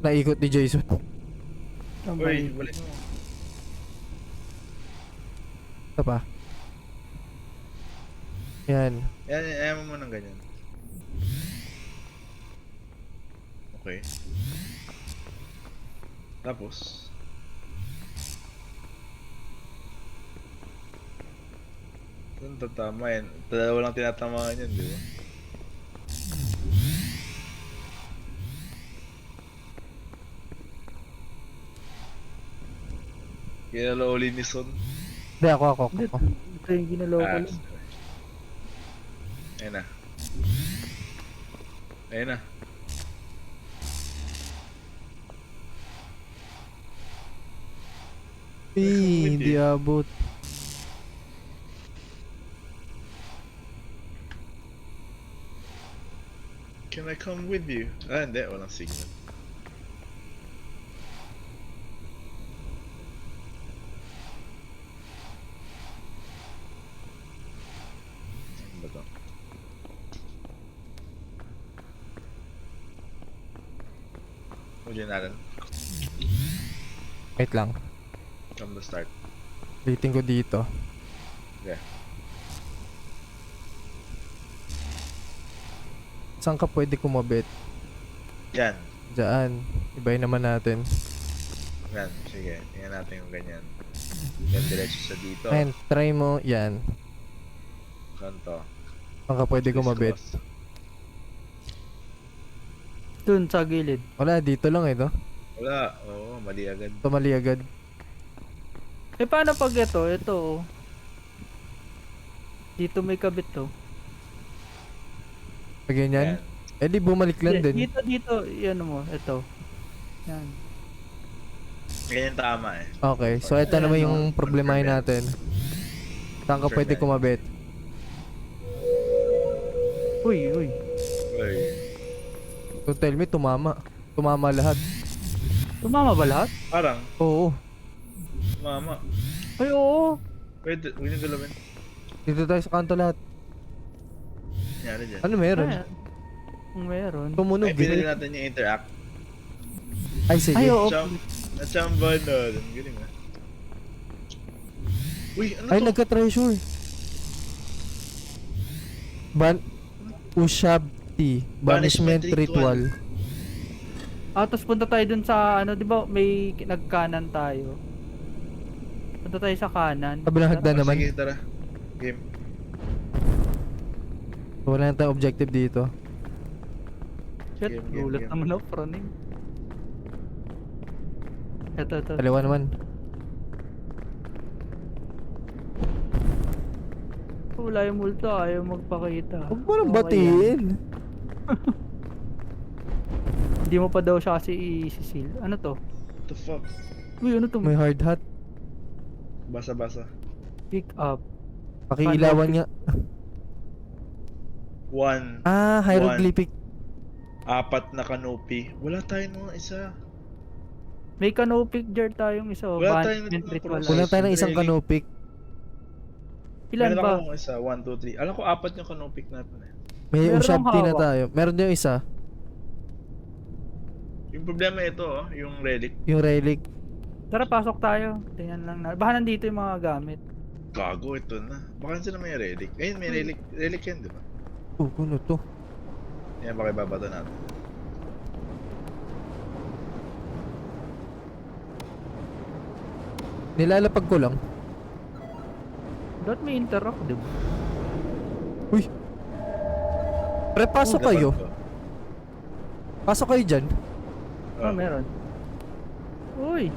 Naikot ni Jason. Uy, balik mo. Ito pa. Yan. Ayan mo muna ng ganyan. Okay. Tapos, saan tatama yan? Dalawa lang tinatamaan yan, di ba? Kinalauli ni Son. Hindi, ako. Hindi, ito yung ginalaw ko lang. Ayun na. Ayun na. Hindi abot. Can I come with you? Ah, hindi. Walang signal. Saan ba to? Uli natin. Wait lang. From the start. Rating ko dito. Okay. Saan ka pwede kumabit? Yan. Diyan. Ibayin naman natin. Yan. Sige. Tingnan natin yung ganyan. Yan diretso sa dito. Ayan, try mo. Yan. Saan to? Saan ka pwede kumabit? Crisscross. Dun, sa gilid. Wala, dito lang eh, no? Wala. Oo, mali agad. Tumali agad. Eh, paano pag ito? Ito, oh. Dito may kabit, to. Pag ganyan. Yan. Eh di bumalik lang din. Dito, yan mo, ito. Yan. Ganyan tama eh. Okay, so ito Ayan, naman no? yung problemahin natin. Saan ka pwede kumabit? Uy, uy. Ay. Don't tell me, tumama. Tumama lahat. Tumama ba lahat? Parang, Oo. mama. Ay, oo. Pwede, huwag nang galawin. Dito tayo sa kanto lahat. Nangyari dyan. Ano meron? Ayan. Kung meron. Tumunog. Ay, pinili natin yung interact. Ay, sige. Ay, oo. Nachamba na. Ang galing ah. Uy, ano Ay, to? nagka-treasure. Ushabti. Banishment Banishment ritual. Tapos punta tayo dun sa, ano, di ba, may nagkanan tayo. Punta tayo sa kanan. Kabilang hagdan naman. Sige, tara. Game. Wala na tayong objective dito. Shit, Game, gulat game. naman ako, praning. Ito. Kaliwa naman. Wala yung multo, ayaw magpakita. Huwag mo nang Okay batiin. Hindi mo pa daw siya kasi i-seal. Ano to? What the fuck? Uy, ano to? May hard hat. Basa-basa. Pick up. Pakiilawan nga. One. Ah, hieroglyphic. Apat na canopy. Wala tayo nung isa. May canopy jar tayong isa. Wala tayong Banishment nagpapro- ritual. Kulang tayo ng isang Really? canopy. Ilan Meron ba? akong isa. 1, 2, 3. Alam ko apat yung canopy natin eh. May Meron Ushabti na hawak. tayo. Meron yung isa. Yung problema ito oh, yung relic. Yung relic. Tara, pasok tayo. Tingnan lang na. Baka nandito yung mga gamit. Gago, ito na. Baka sila may relic. Ayun, may relic. Relic yan, di ba? Ano to? Yan, baka ibabato natin. Nilalapag ko lang. Dapat may interact, di ba? Uy! Pre, pasok kayo. Pasok kayo dyan. Meron. Uy!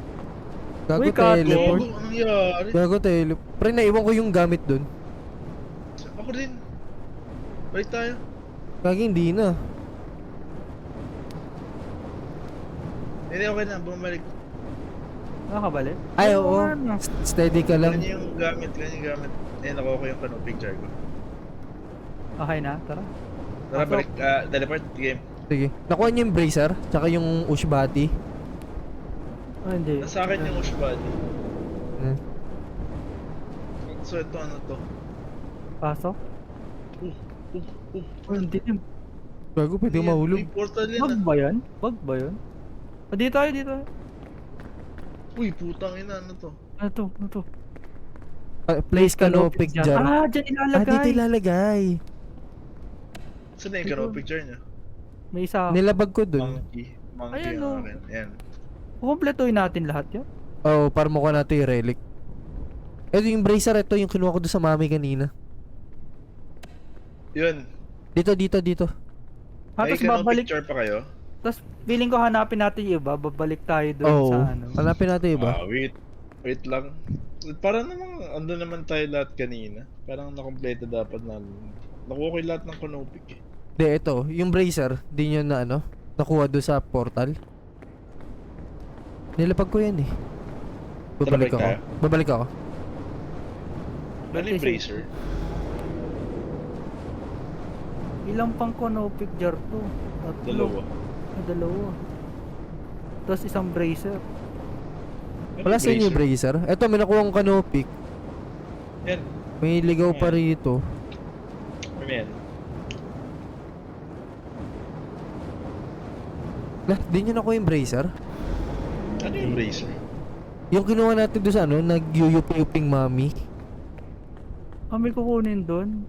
Gago Uy, Kato. teleport. Gago, anong nangyari? Gago teleport. Pre, naiwan ko yung gamit dun. Ako din. Balik tayo. Gagi, hindi na. Hindi, okay na. Bumalik. Nakakabalik? Ay, oo. Ano? Steady ka lang. Ganyan yung gamit. Ganyan yung gamit. Ayun, nakuha ko yung canopy jar ko. Okay na, tara. Tara, Pasok. balik. Teleport. Game. Sige. Nakuha niyo yung bracer, tsaka yung Ushbati. Oh, hindi. Nasa akin yung Ushbadi. Hmm. So, ito ano to? Pasok? Oh, hindi. Gago, pwede Ano yan? mahulog. May portal yan Bug ah. ba yan? Bug ba yun? Dito tayo, dito tayo. Uy, putang ina. Ano to? Ano to? Ano to? Place canopy jar. Ah, dyan ilalagay. Dito ilalagay. Saan na yung canopy jar niya? May isa. Nilabag ko dun. Monkey. Monkey Ayan, ang oh. akin. Ayan. Kumpletuhin natin lahat yan. Oo, para mukha natin yung relic. Ito yung bracer, ito yung kinuha ko doon sa mami kanina. Yun. Dito. May Tapos canopy babalik. jar pa kayo? Tapos feeling ko hanapin natin yung iba. Babalik tayo doon Oo. sa ano. Hanapin natin iba. Wait. Wait lang. Parang namang ando naman tayo lahat kanina. Parang nakompleto dapat namin. Nakuha ko yung lahat ng canopy eh. Hindi, ito. Yung bracer, di nyo na ano, nakuha doon sa portal. Nilapag ko yan eh. Babalik Tara, ako. balik Babalik ako. Ano yung bracer? Ilang pang canopy jar to? Dalawa. Dalawa. Tapos isang bracer. Ano Wala yung sa inyo yung bracer. Ito, may nakuha kong canopy. Yan. May ligaw pa rito. Ano yan? Lah, di nyo nakuha yung bracer? Ano yung bracer? Yung kinuha natin doon sa ano, nag-yuyuping mami. Kami kukunin doon.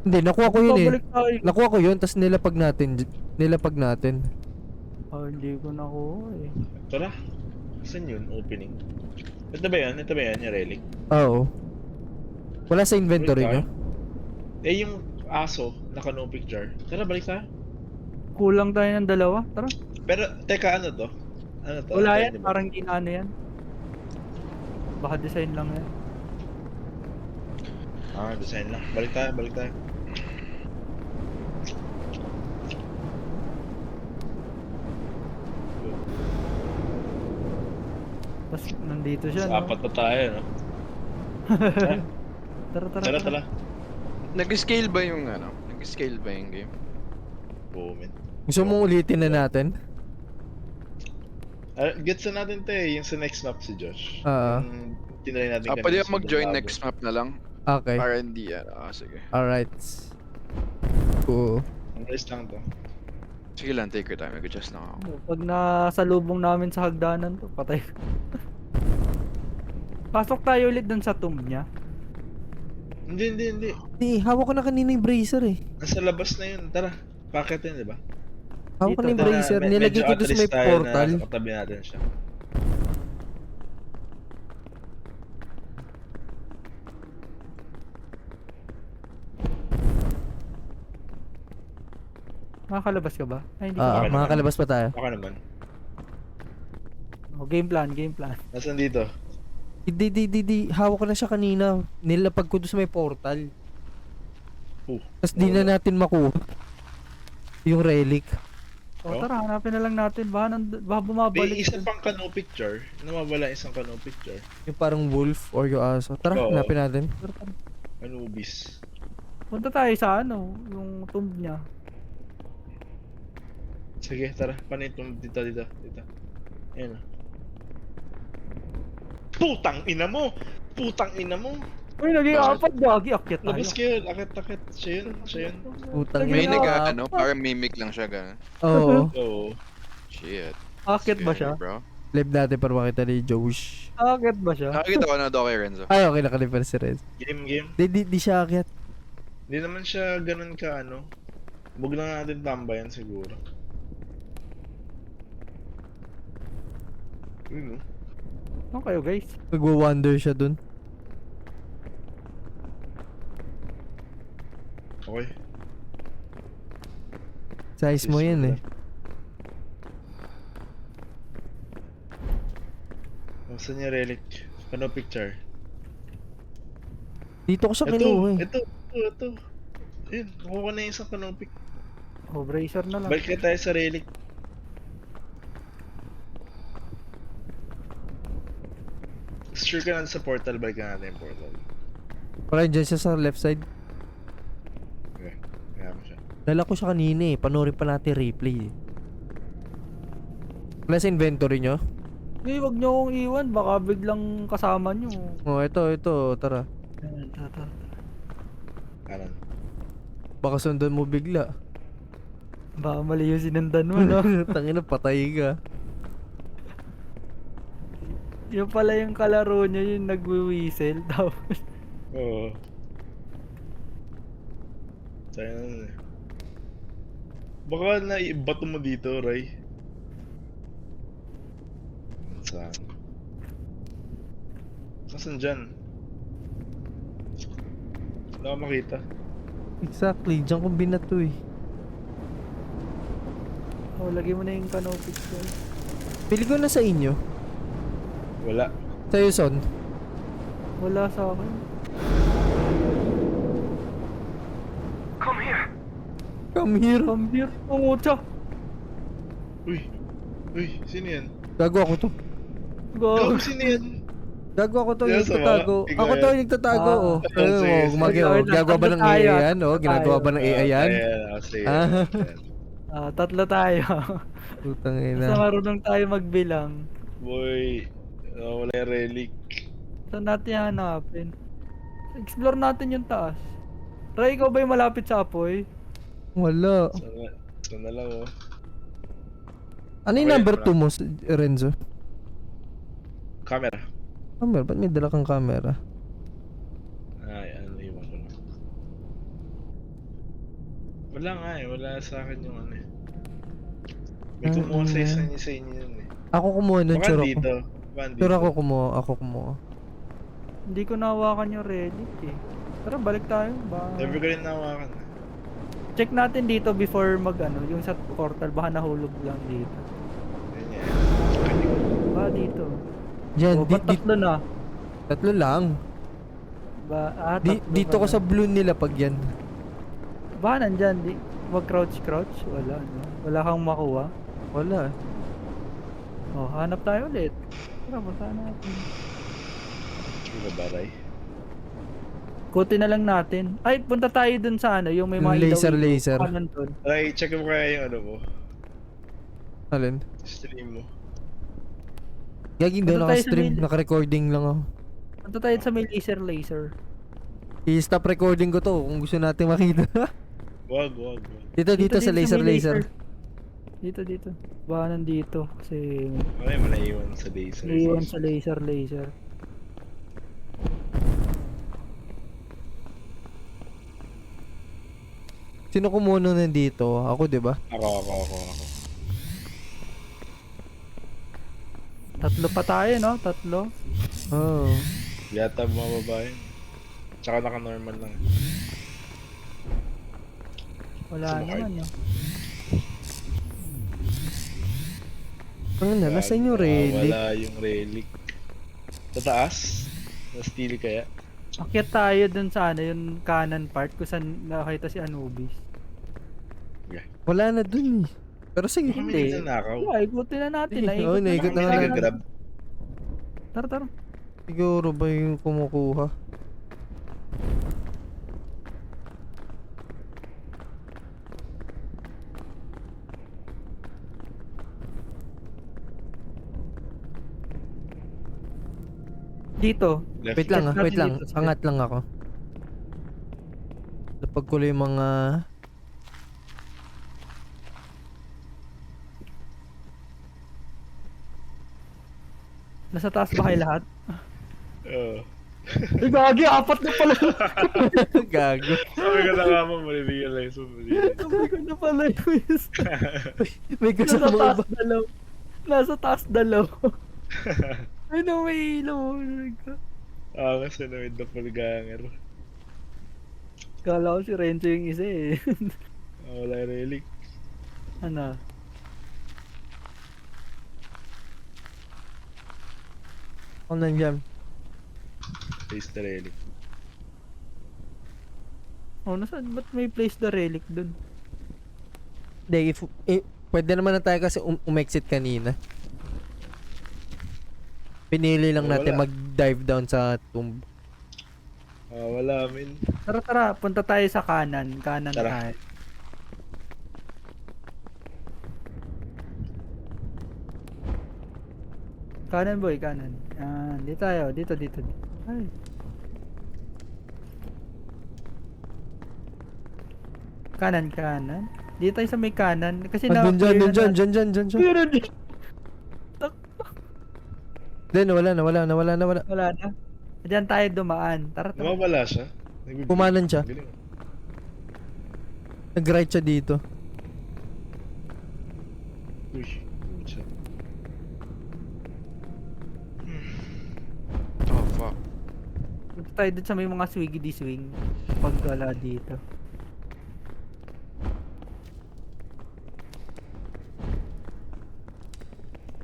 Hindi, nakuha ko yun eh. Babalik tayo. Nakuha ko yun, tapos nilapag natin. Nilapag natin. Oh, hindi ko nakuha eh. Tara. Saan yun? Opening. Ito ba yan? Ito ba yan? Yung relic? Oo. Wala sa inventory nyo? Balik tayo. Eh, yung aso na canopy jar. Tara, balik tayo. Kulang tayo ng dalawa. Tara. Pero, teka, ano to? Ano to? Wala Ano yan. di ba? Parang di na ano yan. Baka design lang yan. Design lang. Balik tayo, balik tayo. Tapos nandito siya, Mas no? apat pa tayo, no? Tara. Tara, tara. Nag-scale ba yung ano? Nag-scale ba yung game? Booming. Gusto mong ulitin na natin? Gets na natin to eh, yung sa next map si Josh. Oo. Yung tinry natin Pwede kanina ako sa mag-join Labo. next map na lang. Okay. R&D yan. Sige. Alright. Cool. Ang rest lang to. Sige lang, take your time. Mag-adjust lang ako. Pag nasalubong namin sa hagdanan to, patay. Pasok tayo ulit dun sa tomb niya. Hindi. Di, hawak ko na kanina yung bracer eh. Nasa labas na yun. Tara, packet yun, di ba? Hawak ko na yung Dito, bracer. Medyo Nilagay ko doon sa at may least tayo portal. Na katabi natin siya. Makakalabas ka ba? Ay, hindi Ah, ka. Okay naman. makakalabas pa tayo. Baka naman. Oh, game plan. Nasaan dito? Di. Hawak ko na siya kanina. Nilapag ko doon sa may portal. Tapos di na nawala. natin makuha. Yung relic. O Oh? tara, hanapin na lang natin. Baka May bumabalik. isa pang cano picture. Nawawala isang cano picture. Yung parang wolf or yung aso. Tara, Oo. hanapin natin. Anubis. Punta tayo sa ano, yung tomb niya. Sige, tara. Paano itong dito. Ayan. Putang ina mo! Uy, naging Bakit? apat. Gagi, akyat tayo. Labas kayo, akit. Siya yun. Putang May Tingnan ina. mo. parang mimic lang siya, gano'n. Oo. Oo. Shit. Akyat ba Scary, siya? bro? Live natin para makita ni Josh. Akyat ba siya? Nakakita ko na daw kay Renzo. Ay, okay. Nakalipar si Rez. Game. Di siya akyat. Hindi naman siya ganun ka ano. Huwag lang natin tambayan siguro. Yun, no? Ano kayo guys? Nagwa-wonder siya dun. Okay. Size mo yan eh. Saan yung relic? Ano picture? Dito ko siya kinuha eh. Ito. Ayun, nakuha na yung isang canopy. Oh, bracer na lang. Balik na tayo sa relic. Sure ka na sa portal, balik na natin yung portal. Parang dyan siya sa left side. Okay, kaya mo siya. Dala ko siya kanina eh. Panoorin pa natin replay eh. Wala sa inventory nyo? Eh, wag niyo akong iwan. Baka biglang kasama niyo. Oh, ito. Tara. Ayan, tara. Kanan. Baka sundan mo bigla. Baka mali yung sinundan mo, no? Tangina, patay ka. Yung pala yung kalaro niya, yung nagwi-whistle. Tapos, Oo. Tayo na. Baka naibato mo dito, Ray. Saan? Saan dyan? Wala akong makita. Exactly, dyan ko binato eh. oh, lagay mo na yung canopy ko. Pili ko na sa inyo. Wala. Sa'yo, Son. Wala sa akin. Come here. Kambir. Pungutsa. Uy, sino yan? Gago ako to. Gago, Gag. sino yan? Gago ako to, Yes, yung nagtatago. ikaw Ako to, yan. yung nagtatago, Ah. oh. Sige, Ayun, sige. oh, gumagawa. Sige, Ginagawa ba ng tayo, AI yan, oh? tayo. Ginagawa ba ng AI yan? Sige. Ah. Tatlo tayo. Putang Basta ina. marunong tayo magbilang. Boy, wala yung relic. Saan natin hanapin? Explore natin yung taas. Ray, ikaw ba yung malapit sa apoy? Wala. Sana lang, oh. Ano yung Okay, number wala. 2 mo, Renzo? Camera. Camera? Ba't may dala kang camera? Ay, ano iwan ko na. Wala nga eh, wala sa akin yung ano eh. May kumuha sa inyo yun eh. Ako kumuha ng Baka sure ako. dito. Baka dito. Sure ako kumuha. Hindi ko nahawakan yung relic eh. Tara, balik tayo. Never ko rin nawakan. Check natin dito before mag ano, yung sa portal. Baka nahulog lang dito. Yan yan. Baka dito. Diyan, Ba't tatlo na? tatlo lang. Di, Tatlo dito ba ko na? sa blue nila pag yan. Baka nandyan. Wag crouch. Wala, no? Wala kang makuha. Wala. Oh, hanap tayo ulit. Tara, punta natin. Sure ba, Ray? Ikutin na lang natin. Ay, punta tayo dun sa ano, yung may Yung mga laser. Kanan dun. Try, check mo kaya yung ano mo. Alin? Stream mo. Gaging doon Punta tayo sa naka-stream, mail. naka-recording lang ako. Punta tayo sa may laser. I-stop recording ko to kung gusto natin makita. Wag. dito sa may laser. Dito. Baka nandito. Kasi Okay, manaiwan sa laser. naiwan sa laser. Sino kumuno nandito? Ako, di ba? Ako. Tatlo pa tayo, no? Tatlo. Oh. Yata bumababa yun. Tsaka naka-normal lang. Wala Sumakay. naman, no? Ano na, nasan yung relic? Wala yung relic. Sa taas? Na-steal kaya? Akyat tayo dun sa ano, yung kanan part kung saan nakakita si Anubis. Wala na dun eh. Pero sige. Baka may Hindi. nagnanakaw. Yeah, ikutin na natin. Oo, Naikot na naikot Baka may na nga. nag-grab. Tara. Siguro ba yung kumukuha? Dito. Left. Wait lang Check ah, wait natin lang. dito, sige. Angat lang ako. Lapag ko lang yung mga... Nasa taas ba kayo lahat? Oo. Ay, gagi, apat na pala. Gago. Sabi ko na nga mo, marirealize mo. Sabi ko na pala yung isa. May Nasa kasama taas ba? dalaw. Nasa taas dalaw. Ay, no, may ilaw. Kasi na with the full ganger. Kala ko si Renzo yung isa eh. Wala yung relic. Ano? Ako nandiyan. Face the relic. Oh, nasaan? Ba't may place the relic dun? Hindi, pwede naman na tayo kasi umexit kanina. Pinili lang Wala. natin mag-dive down sa tomb. Wala, min. Tara, punta tayo sa kanan. Kanan Tara. tayo. Kanan boy, kanan. Dito tayo, dito. Ay. Kanan. Dito tayo sa may kanan. Kasi Dun dyan. Meron din. Then, wala na. Wala na. Diyan tayo dumaan. Tara. Nawawala siya. Nagbibigay. Kumanan siya. Galing. Nag-right siya dito. Uy. Siya. Oh, fuck. Punta tayo dun sa may mga swiggy swing. Pag wala dito.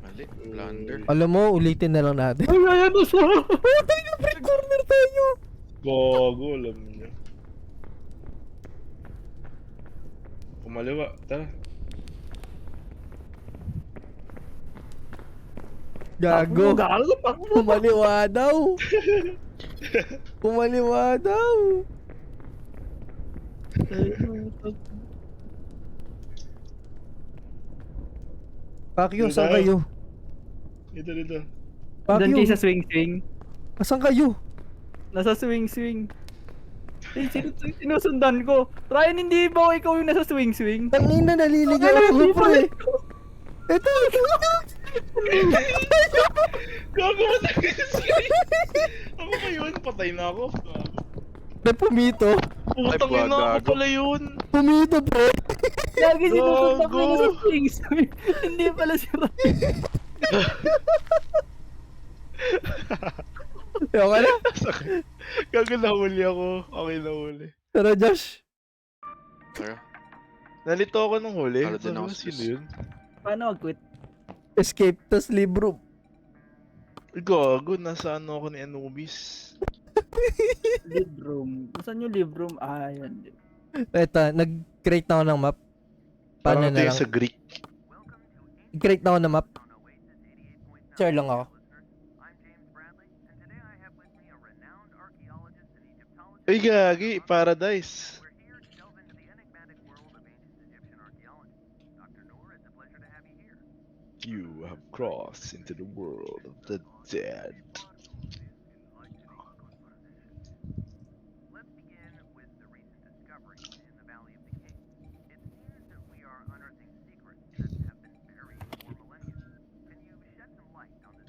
Mali. Blunder. Alam mo, ulitin na lang natin. Ay, ayan na siya! Corner tayo! Gogo, alam niyo. Kumaliwa, tara. Gago. Takbo. Kumaliwa daw. Kumaliwa daw. Pakyo, Dito saan tayo. kayo? Dito. Doon Pakyo, kayo sa swing. saan kayo? Nasa swing. Eh, sinusundan ko. Ryan, hindi ba ikaw yung nasa swing? Tangina, naliligaw Ano, ako, hindi pre. pala. Ito, Gago mo talaga Ako ba yun? Patay na ako. na pumito. Putang Ay, ina ako Ano? gago. pala yun. Pumito, pre. Lagi sinusundan ko Gago. yung nasa swing. Hindi pala si Ryan. Okay na. Gago nahuli ako. Okay nahuli. Tara, Josh. Tara. Nalito ako nung huli. Talo din Sabi ako ko, sa sino yun? Paano mag-quit? Escape, tas libro. Gago, nasa ano ako ni Anubis. Live room. Saan yung live room? Yan. Eto, nag-create na ako ng map. Paano Parang na ito lang? yung sa Greek. Nag-create na ako ng map. Share lang ako. Uy, gagi, paradise. You have crossed into the world of the dead.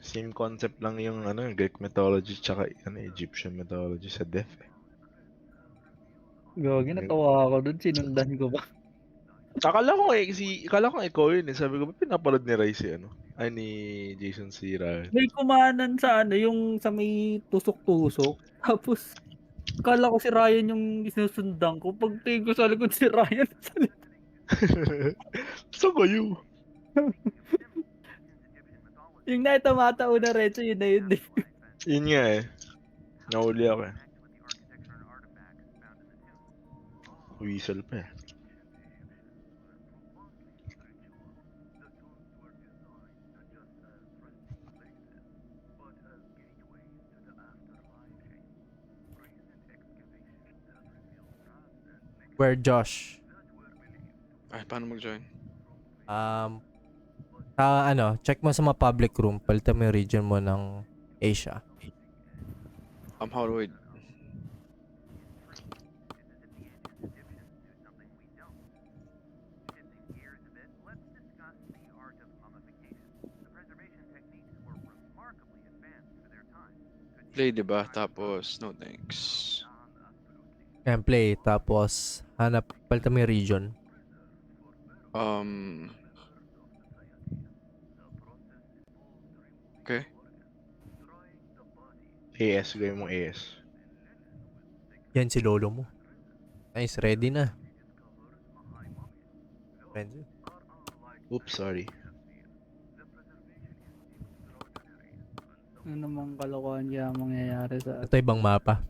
Same concept lang yung ano, Greek mythology tsaka ano, Egyptian mythology sa death. Eh. Gagi, natawa ako dun. Sinundan ko ba? Akala ko ikaw yun eh. Sabi ko, ba't pinapanood ni Rai si ano? Ay, ni Jason si Ryan. May kumanan sa ano, yung sa may tusok-tusok. Tapos, kala ko si Ryan yung sinusundan ko. Pagtingin ko sa likod si Ryan. So kayo. Yung naitamata una Retso, yun na yun. Yun nga eh. Nahuli ako eh. Whistle pa eh. Where Josh? Ay, paano mag-join? Check mo sa mga public room, palitan mo yung region mo ng Asia. How do I... Play, diba? Tapos, no thanks. Yan, play. Tapos, palitan mo yung region. Okay. AS, gawin mo AS. Yan si lolo mo. Nice, ready na. Ready. Oops, sorry. Ano namang kalokohan kaya mangyayari sa Ito ibang mapa.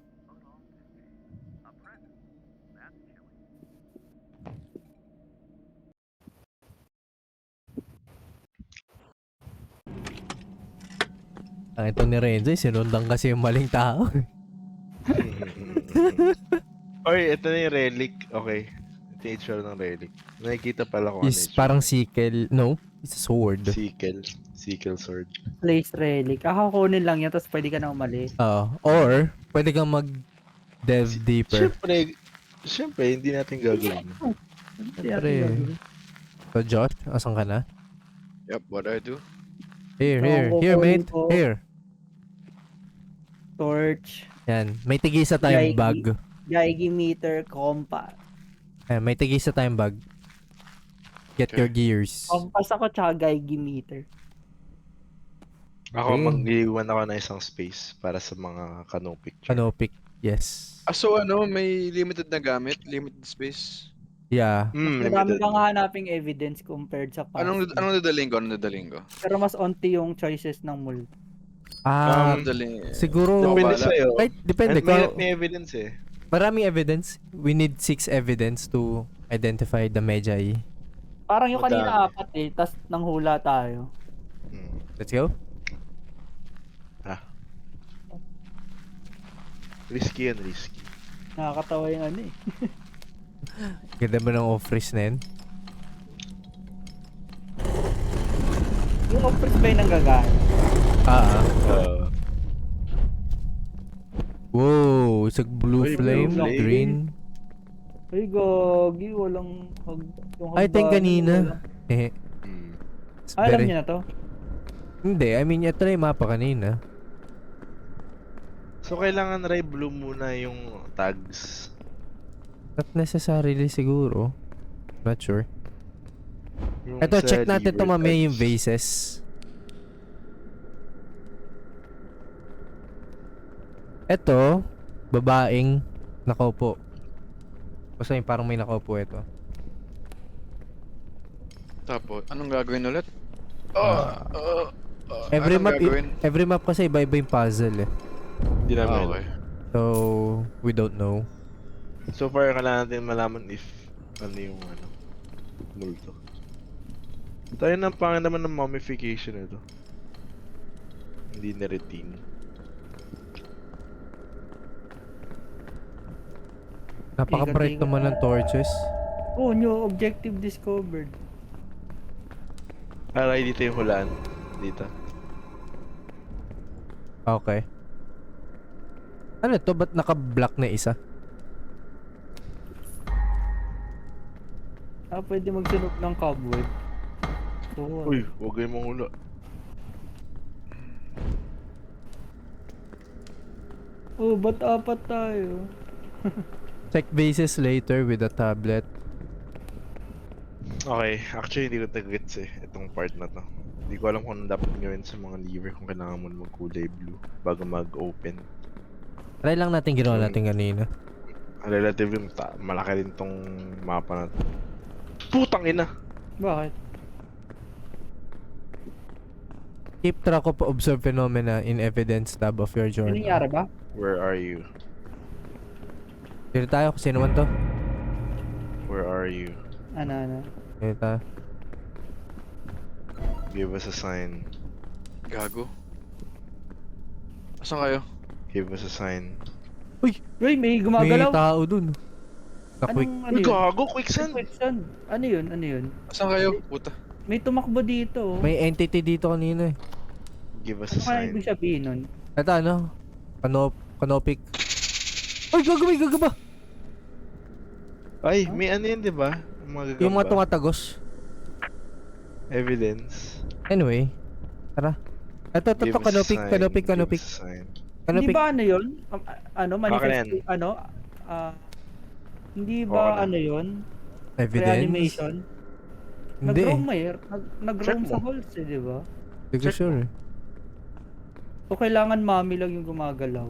Ang ito ni Renzo, sinundan kasi yung maling tao. Oy, ito na yung relic. Okay. Ito yung itsura ng relic. Nakikita pala ko Is parang sickle. No, it's a sword. Sickle sword. place relic. Kunin lang yan, tapos pwede ka na umalis. Or, pwede kang mag-dev deeper. Siyempre, hindi natin gagawin. Siyempre. So, Josh, asan ka na? Yep, what do I do? Here, mate. Here. Torch, Yan, may tigisa tayong bag. Geiger meter, compass. Yan, may tigisa tayong bag. Get your gears. Compass ako tsaka Geiger meter. Ako, Okay. mag-iwan ako ng isang space para sa mga kanong picture. Canopy, yes. So may limited na gamit? Limited space? Yeah. Marami Limited. kang hanaping evidence compared sa past. Anong dadaling ko? Pero mas onti yung choices ng multi. Siguro, Depende bala. sa'yo. depende. May evidence eh. Maraming evidence. We need 6 evidence to identify the Magi. Parang yung kanina Madami. 4 tas nanghula tayo. Let's go. Risky and risky. Nakakatawa yung ano eh. Ganda mo ng off-freeze na yun. Yung off-freeze ba yung nanggagana? Wow, it's a blue Uy, flame, blue flame. green. Ay, gagi, walang yung I think hagdanan, kanina. walang- Eh, Hmm. it's Alam very- niyo na to? Hindi, I mean, ito na yung mapa kanina. So, kailangan Rai blue muna yung tags. Not necessarily siguro. Not sure. Yung Ito, sa check natin ito liver mamaya yung tags. vases. Ito, babaeng nakaupo. Basta yung parang may nakaupo ito. Tapos, anong gagawin ulit? Every Anong map, gagawin? every map kasi iba-iba yung puzzle eh. Hindi namin alam. Okay. So, we don't know. So far, kailangan natin malaman if ano yung multo. Tayo ng pangan naman ng mummification ito. Hindi na routine. Napaka-bright Tika-tika. naman ng torches. Oh, new objective discovered. Para dito yung hulaan. Dito. Okay. Ano to? Ba't naka-block na isa? Pwede magsunog ng cobweb. Oh, Uy, huwag kayong manghula. oh, ba't apat tayo? Check bases later with a tablet. Okay, actually hindi ko tagagets itong part na to. Hindi ko alam kung ano dapat gawin sa mga lever kung kailangan mo magkulay blue bago mag-open. Try lang natin ginawa natin kanina. Relatively malaki rin tong mapa na to. Putang ina! Bakit? Keep track of observed phenomena in evidence tab of your Ano journal. nangyari ba? Where are you? Dito tayo kung sino man to. Where are you? Ano? Dito tayo. Give us a sign. Gago. Asan kayo? Give us a sign. Uy, may May gumagalaw. tao dun. Na-quick. Ano Uy, yun? gago! Quicksand! Quicksand. Ano yun? Asan kayo? Puta. May tumakbo dito. May entity dito kanina eh. Give us Ano a kaya sign. ibig sabihin nun? Ito ano? Canopy. Ay, gago ba? Ay, may ano yun, di ba? Yung mga Gagamba. tumatagos. Evidence. Anyway. Tara. Ito, Give us a canopy. sign, Canopy. give us a sign. Hindi Canopy. ba ano yun? Manifest, Bakit? hindi Okay ba na. ano yun? Evidence. Reanimation? Hindi eh. Nag-roam nag-roam Check sa mo. halls di ba? Hindi ko Check sure eh. O kailangan mami lang yung gumagalaw?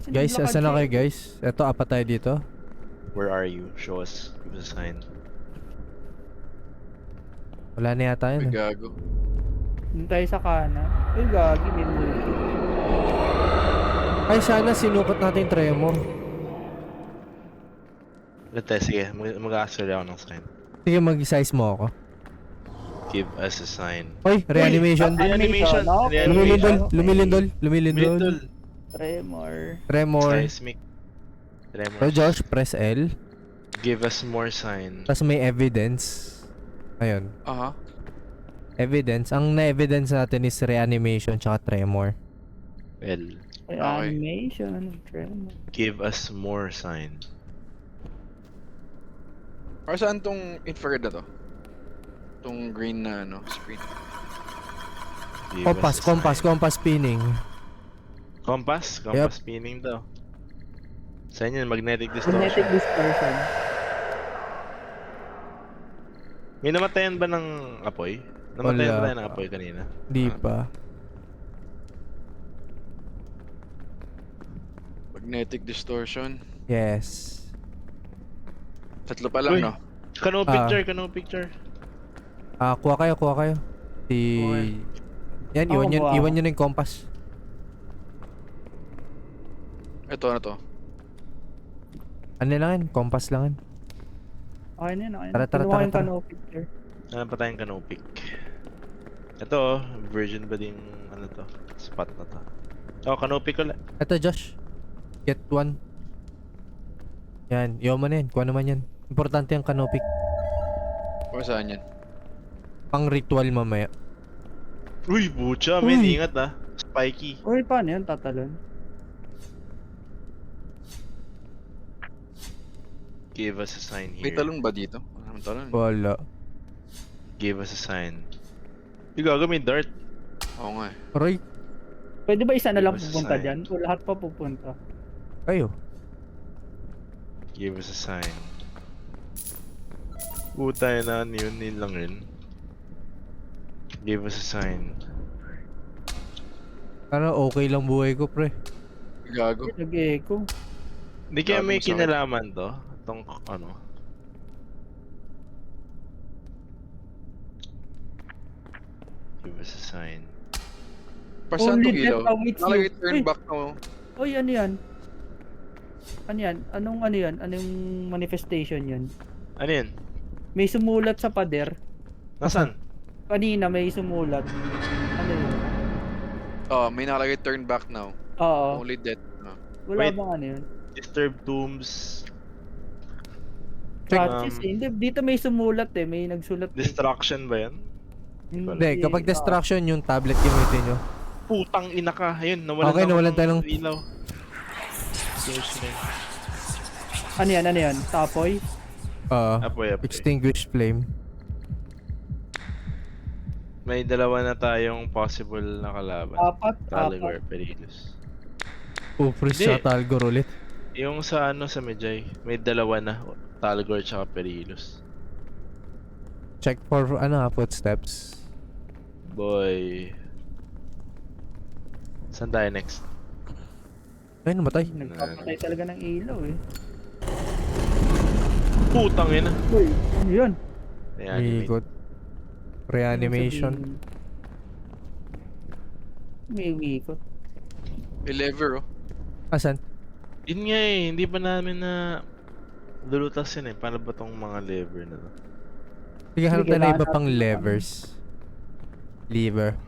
Kasi Guys, naglakad asan na siya kayo eh. guys? Ito, apat tayo dito. Where are you? Show us. Give us a sign. Wala na yata May yun eh. gago. Doon tayo sa kanan. Ay, gagi, may multi. Ay, sana sinukat natin yung tremor. Ito, sige. Mag-a-answer ako ng sign. Sige, mag-size mo ako. Give us a sign. Oy, reanimation. Reanimation. Okay. Reanimation. Lumilindol. Militol. Tremor. Tremor. Seismic. Tremors. So Josh, press L. Give us more sign. Tapos may evidence. Ayun. Aha. Evidence. Ang na-evidence natin is reanimation tsaka tremor. L. Animation. Tremor. Give us more sign. Or saan tong infrared na to? Tong green na screen. Give Compass, us a sign. compass spinning. Compass? Compass spinning daw. Saan yun? Magnetic distortion. Magnetic dispersion. May namatayan ba ng apoy? Namatayan Wala ba tayo ng pa. apoy kanina? Di pa. Magnetic distortion. Yes. Tatlo pa lang, Uy. no? Kano Ah. picture, kano picture. Kuha kayo. Si... Yan, Ako, iwan kuha nyo na yung compass. Ito, ano to? Ano lang yan? Compass lang yan. Okay na yun, okay na. Tara, tara, Kinuha tara, yung tara. canopy picture. Ano pa tayong kano pic? Ito oh, virgin ba din ano to? Spot na to. Oh, kano pic ulit. Ito, Josh. Get one. Yan, iwan mo na yan. Kuha naman yan. Importante yung canopy. Or saan yan? Pang ritual mamaya. Uy, bucha, men, Uy. ingat ah. Spiky. Uy, paano yun? Tatalon? Give us a sign May here. talon ba dito? Wala naman talon. Wala. Give us a sign. Yung gago, may dart. Oo nga eh. Aray, Pwede ba isa na lang Give us a pupunta sign. dyan? O lahat pa pupunta? kayo. Give us a sign. Puta na yun lang rin. Give us a sign. Parang okay lang buhay ko, pre. Gago. Nag-echo. Hindi kaya may Gagong sakit. kinalaman to? Itong ano? Give us a sign. Para saan tong Only ilaw? death awaits you. Nakalagay turn Uy. back na Uy, ano yan? Ano yan? Anong ano yan? Anong manifestation yun? Ano yun? May sumulat sa pader. Nasaan? Kanina may sumulat. Ano yun? Oh, may nakalagay turn back now. Oo. Only death. No. Wala Wait. bang ano yun? Disturbed tombs. Practice Um, eh. Hindi, dito may sumulat eh. May nagsulat eh. Destruction ba yan? Hindi, kapag Ah, destruction yung tablet gamitin nyo. Putang ina ka. Ayun, nawalan Okay, ako nawalan ng tayo ng- ilaw. Search na yun. ano yan? Ano yan? Tapoy? Apoy. Extinguish flame. May dalawa na tayong possible na kalaban. Apat? Taligor, Perilous. Upris Hindi. sa Talgor ulit. Yung sa ano sa Medjay, may dalawa na. Taligor tsaka Perilous. Check for footsteps. Boy. Saan tayo next? Ay, namatay. Nagpapatay talaga ng ilaw eh. Putang ina. Uy, ano yun? Reanimate. Ikot. Reanimation. May umiikot. May lever, oh. Asan? Yun nga eh, hindi pa namin na lulutas yun eh. Paano ba tong mga lever na to? Sige, hanap Sige, tayo na iba hanap pang natin. levers. Lever.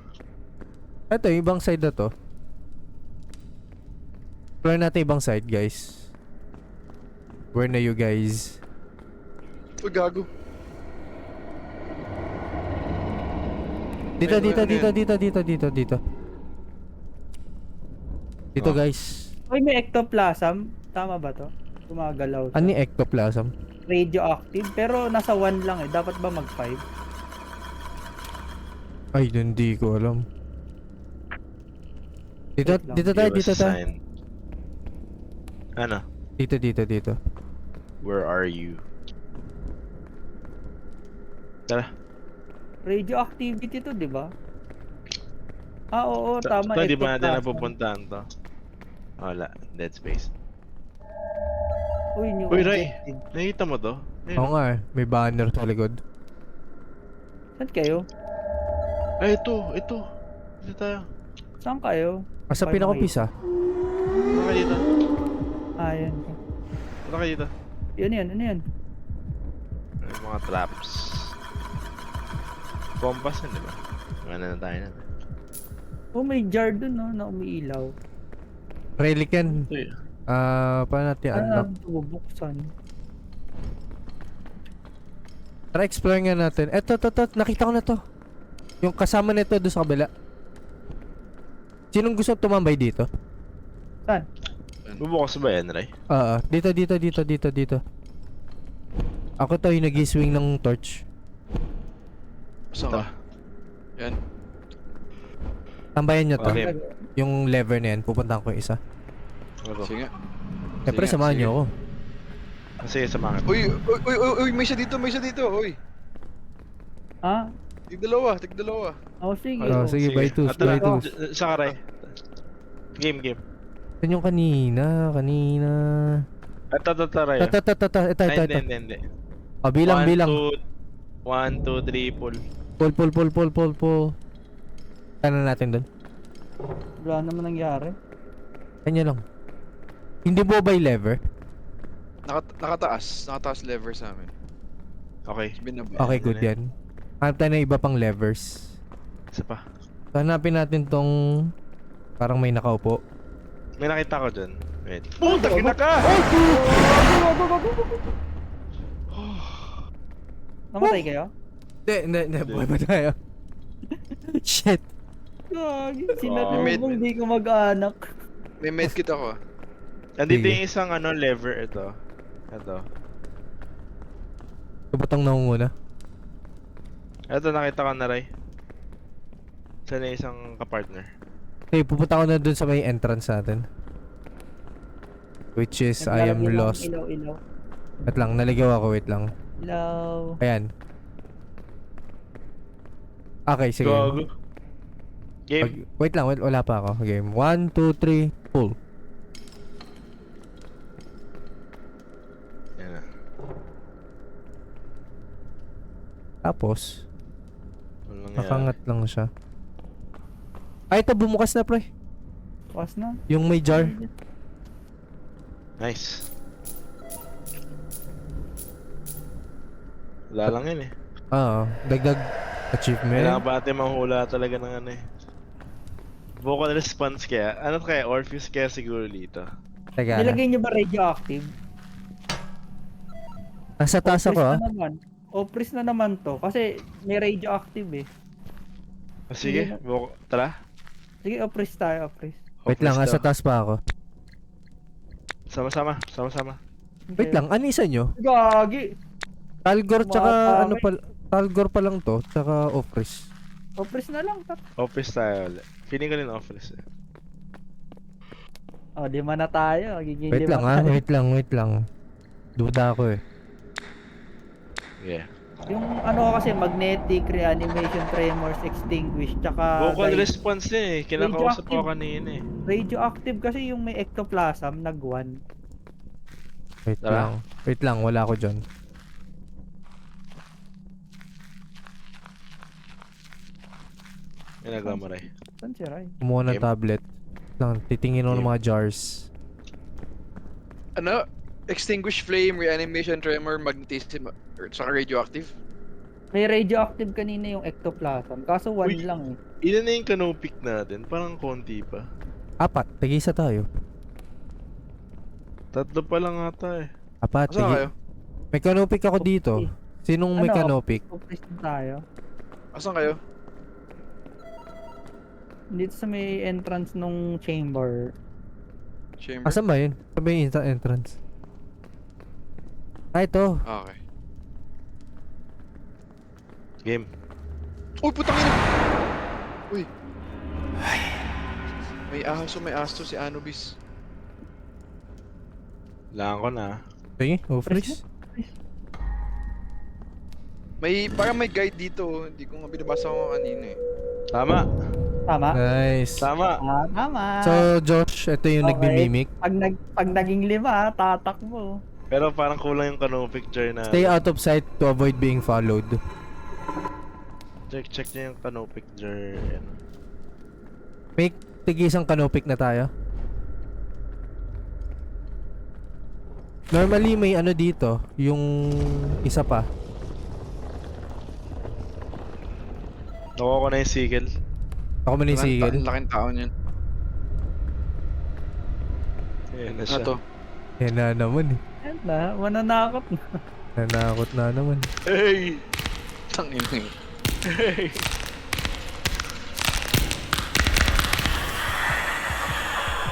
Ito, ibang side na to. Explore natin ibang side, guys. Where na you guys? Uy, gago. Dito, Ayun, dito, ayun, dito, ayun. dito, dito, dito, dito. Dito, Oh. guys. Uy, may ectoplasm. Tama ba to? Gumagalaw siya. Ano yung ectoplasm? Radioactive. Pero nasa 1 lang eh. Dapat ba mag 5? Ay, hindi ko alam. Dito, Wait lang. dito tayo, Give us dito a tayo. sign. Ano? Dito, dito, dito. Where are you? Tara. Radioactivity to, di ba? Ah, oo, tama. Ito, di ba natin ectoplasm. napupuntahan to? Wala. Dead space. Uy, new Uy, Ray. objective. Nakita mo to? Ayun, Oo nga eh, may banner sa likod. Saan kayo? Ay, ito. Dito tayo. Saan kayo? Asa Okay, pinaka-pisa? Punta ka dito. Ah, yan. Punta ka dito. Yan yan, ano yan? Ay, mga traps. Compass yun, di ba? Ano na tayo na. Oh, may jar dun, no, na umiilaw. Relic yan. Ito yun. Paano natin Ano unlock? na bubuksan? Tara, explore nga natin. Eto, nakita ko na to. Yung kasama nito doon sa kabila. Sinong gusto tumambay dito? Saan? Bubukas ba yan, Ray? Dito. Ako to yung nag-swing ng torch. Saan ka? Yan. Tambayan nyo to. Okay. Yung lever na yan, pupuntahan ko yung isa. Ano to? Sige nga. Siyempre, Sige, samahan sige. nyo ako. Sige, samahan. Uy, may isa dito, Uy. Ah? Tig-dalawa. Oh, sige. Oh, sige, by twos, Ah, tara. by twos. Saka, Ray. Game. Yan yung kanina. Ito, Ray. Ito. Ay, hindi. O, bilang. 1, 2, 3, pull. Pull. Kanan natin doon. Wala naman nangyari. Kanya lang. Hindi mo by lever? Nakataas lever sa amin. Okay. Binaba. Okay, good yan. Hanap tayo ng iba pang levers. Isa pa. Hanapin natin tong parang may nakaupo. May nakita ko dyan. Wait. Puta, kinaka! Namatay kayo? Hindi. Buhay pa tayo. Shit. Gagi, May sinatubong di ko mag-anak. May medkit ako. Andito Sige. yung isang lever ito. Ito. Subutang nangunguna. Ito, nakita ko na, Ray. Saan yung isang kapartner? Okay, pupunta ko na dun sa may entrance natin. Which is, I am Naglalagay ng lost. Ilaw. Wait lang, naligaw ako, wait lang. Ilaw. Ayan. Okay, sige. Gago. Game. Wait lang, wala pa ako. Game. 1, 2, 3, pull. Yan na. Tapos, Walang nakangat lang siya. Ay, ito, bumukas na, pre. Bukas na. Yung may jar. Nice. Wala lang yun eh. Oo, dagdag achievement. Kailangan ba natin manghula talaga ng ano eh. Vocal response kaya. Ano kaya? Orpheus kaya siguro dito. Teka. Nilagay niyo ba radioactive? Nasa taas ako Opris ah. na naman. Opris na naman to. Kasi may radioactive eh. Ah, sige, Hindi tara. Sige, opris tayo, opris. Wait lang, Hopeless nasa daw. taas pa ako. Sama-sama. Wait lang, ano isa nyo? Gagi! Talgor tsaka Mga ano pa, Talgor pa lang to, tsaka Opris. Opris na lang. Office tayo ulit. Feeling ko rin office eh. Oh, 5 na tayo. Magiging Wait 5 lang ah, tayo. wait lang. Duda ako eh. Yeah. Yung ano kasi, magnetic, reanimation, tremors, extinguish, tsaka Vocal guide. response din eh. Kinakausap ko Radioactive. kanina eh. Radioactive kasi yung may ectoplasm, nag-1. Tara. Wait lang, wala ako dyan. Ginagawa mo Ray. Saan si Rai? Kumuha ng Game. tablet. Lang, titingin ako ng Game. mga jars. Ano? Extinguish flame, reanimation, tremor, magnetism, or saka radioactive. May radioactive kanina yung ectoplasm. Kaso 1 Uy. lang eh. Ilan na yung canopy natin? Parang konti pa. 4, tigisa tayo. 3 pa lang ata eh. 4, Asa kayo? May canopy ako dito. Sinong may Ano? canopy? Opris na tayo. Asan kayo? Dito sa may entrance nung chamber. Chamber? Asan ba yun? Saan ba yung entrance? Ah, ito. Okay. Game. Uy, putang ina! Uy. May aso si Anubis. Kailangan ko na. Sige, Opris. Parang may guide dito. Hindi ko nga binabasa ko kanina eh. Tama. Tama? Nice. Tama. Ah, tama. So, Josh, ito yung Okay. nagmimimic. Pag naging 5, tatak mo. Pero parang kulang yung canopy picture na. Stay out of sight to avoid being followed. Check niya yung canopy picture. Yan. May tigisang canopy na tayo. Normally may ano dito, yung isa pa. Nakuha ko na yung sickle. Ako man yung sigil. Ang laking tao niyan. Ayan na Ano siya. to? Yan na naman eh. Ayan na, mananakot na. Nanakot na naman. Hey! Tangin na yun. Hey!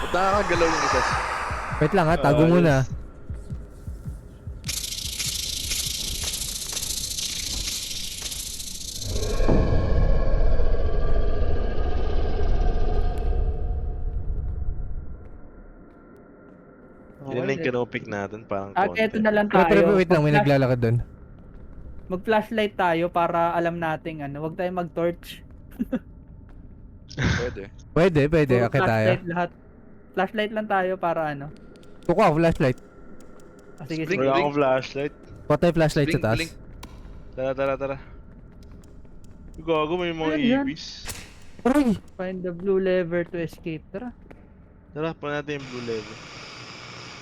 Ba't nakakagalaw yung isa? Wait lang ha, tago Ayos. muna. Yun na yung canopy natin. Parang At konti. eto na lang Pero, tayo. wait lang, may naglalakad doon. Mag-flashlight tayo para alam nating ano, wag tayong mag-torch. Pwede. Pwede, Puro akit tayo. flashlight lahat. Flashlight lang tayo para ano. Kukuha, flashlight. Ah, sige, Blink, sige. Wala akong flashlight. Kuha tayo flashlight sa Blink, taas. blink. Tara. Gago, may mga Ayan, yan. ibis. Aray! Find the blue lever to escape. Tara. Tara, pa natin yung blue level.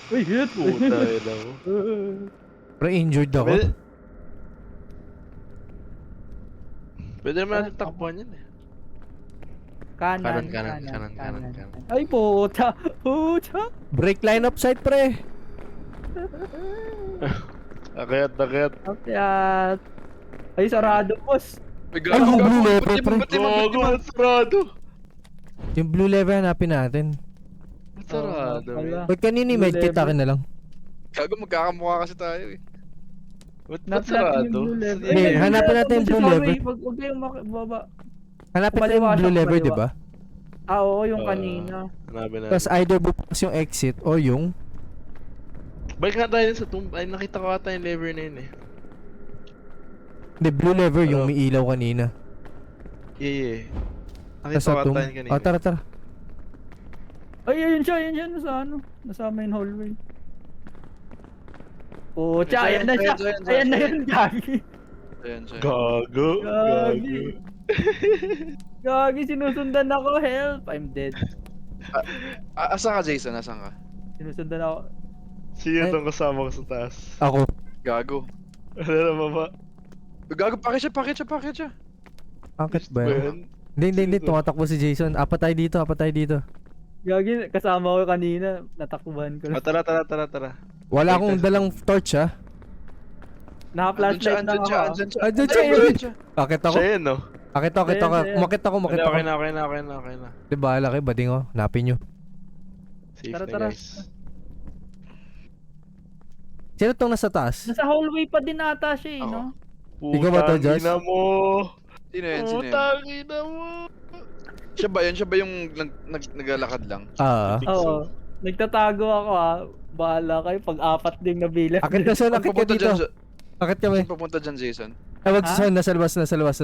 Uy, hit! Puta, ina mo. Pero injured ako. Pwede naman natin takbuhan yan eh. Kanan. Kanan. Ay, puta! Puta! Break line of sight, pre! Akayat. Akyat! Ay, sarado, boss! Uy, Ay, yung blue lever, Ba't pre. di ba? Gago, ang sarado. Yung blue lever hanapin natin. Ang sarado, wala. man. Ba't kanina yung Blue medkit lever. akin na lang? Gago, magkakamukha kasi tayo eh. Ba't Hanap natin sarado? yung blue lever. Hindi, hanapin natin yung blue lever. Huwag kayong baba. Hanapin natin Kumaliwa yung blue siya, lever, kumaliwa. di ba? Ah, oo, yung kanina. Hanapin natin. Tapos either bukas yung exit o yung... Balik nga tayo sa tomb. Ay, nakita ko ata yung lever na yun eh. Hindi, blue lever Ano? yung may ilaw kanina. Yeah. Tapos Nakita sa ko tomb. ata yun kanina. Oh, tara. Ay, ayun siya. Nasa ano? Nasa main hallway. Pucha, ayan na siya. Ayan na yun, Gagi. Ayan siya. Gago. Gagi. Gagi, sinusundan ako. Help! I'm dead. Asan ka, Jason? Asan ka? Sinusundan ako. Sino Ay. tong kasama ko sa taas? Ako. Gago. Ano na baba? Uy, gago, pakit siya. Bakit ba Ba yan? yan? Hindi. Tumatakbo si Jason. Apat tayo dito. Gagi, kasama ko kanina. Natakbuhan ko. Ah, tara. Wala Wait, akong dalang torch ha. Naka-flashlight lang ako. ah. Andyan siya, Andyan andyan. siya. Akit ako. Siya yan, no? Akit ako. Ayan. Umakit ako. Okay na. Di ba, laki, bading oh. Napin nyo. Safe Tara, na, tara. guys. Sino tong nasa taas? Nasa hallway pa din ata siya eh, Oo. no? Ikaw ba to, Putang Josh? ina mo! Sino yan? Putang ina mo! Siya ba yun? Siya ba yung naglalakad lang? Ah. Think Oo. so. Nagtatago ako ah. Bahala kayo pag apat din nabilang. Akit ka Saan akit ka papunta dito. dyan? Akit kami. Saan papunta dyan, Jason? Ay, wag Ha? sa nasa labas.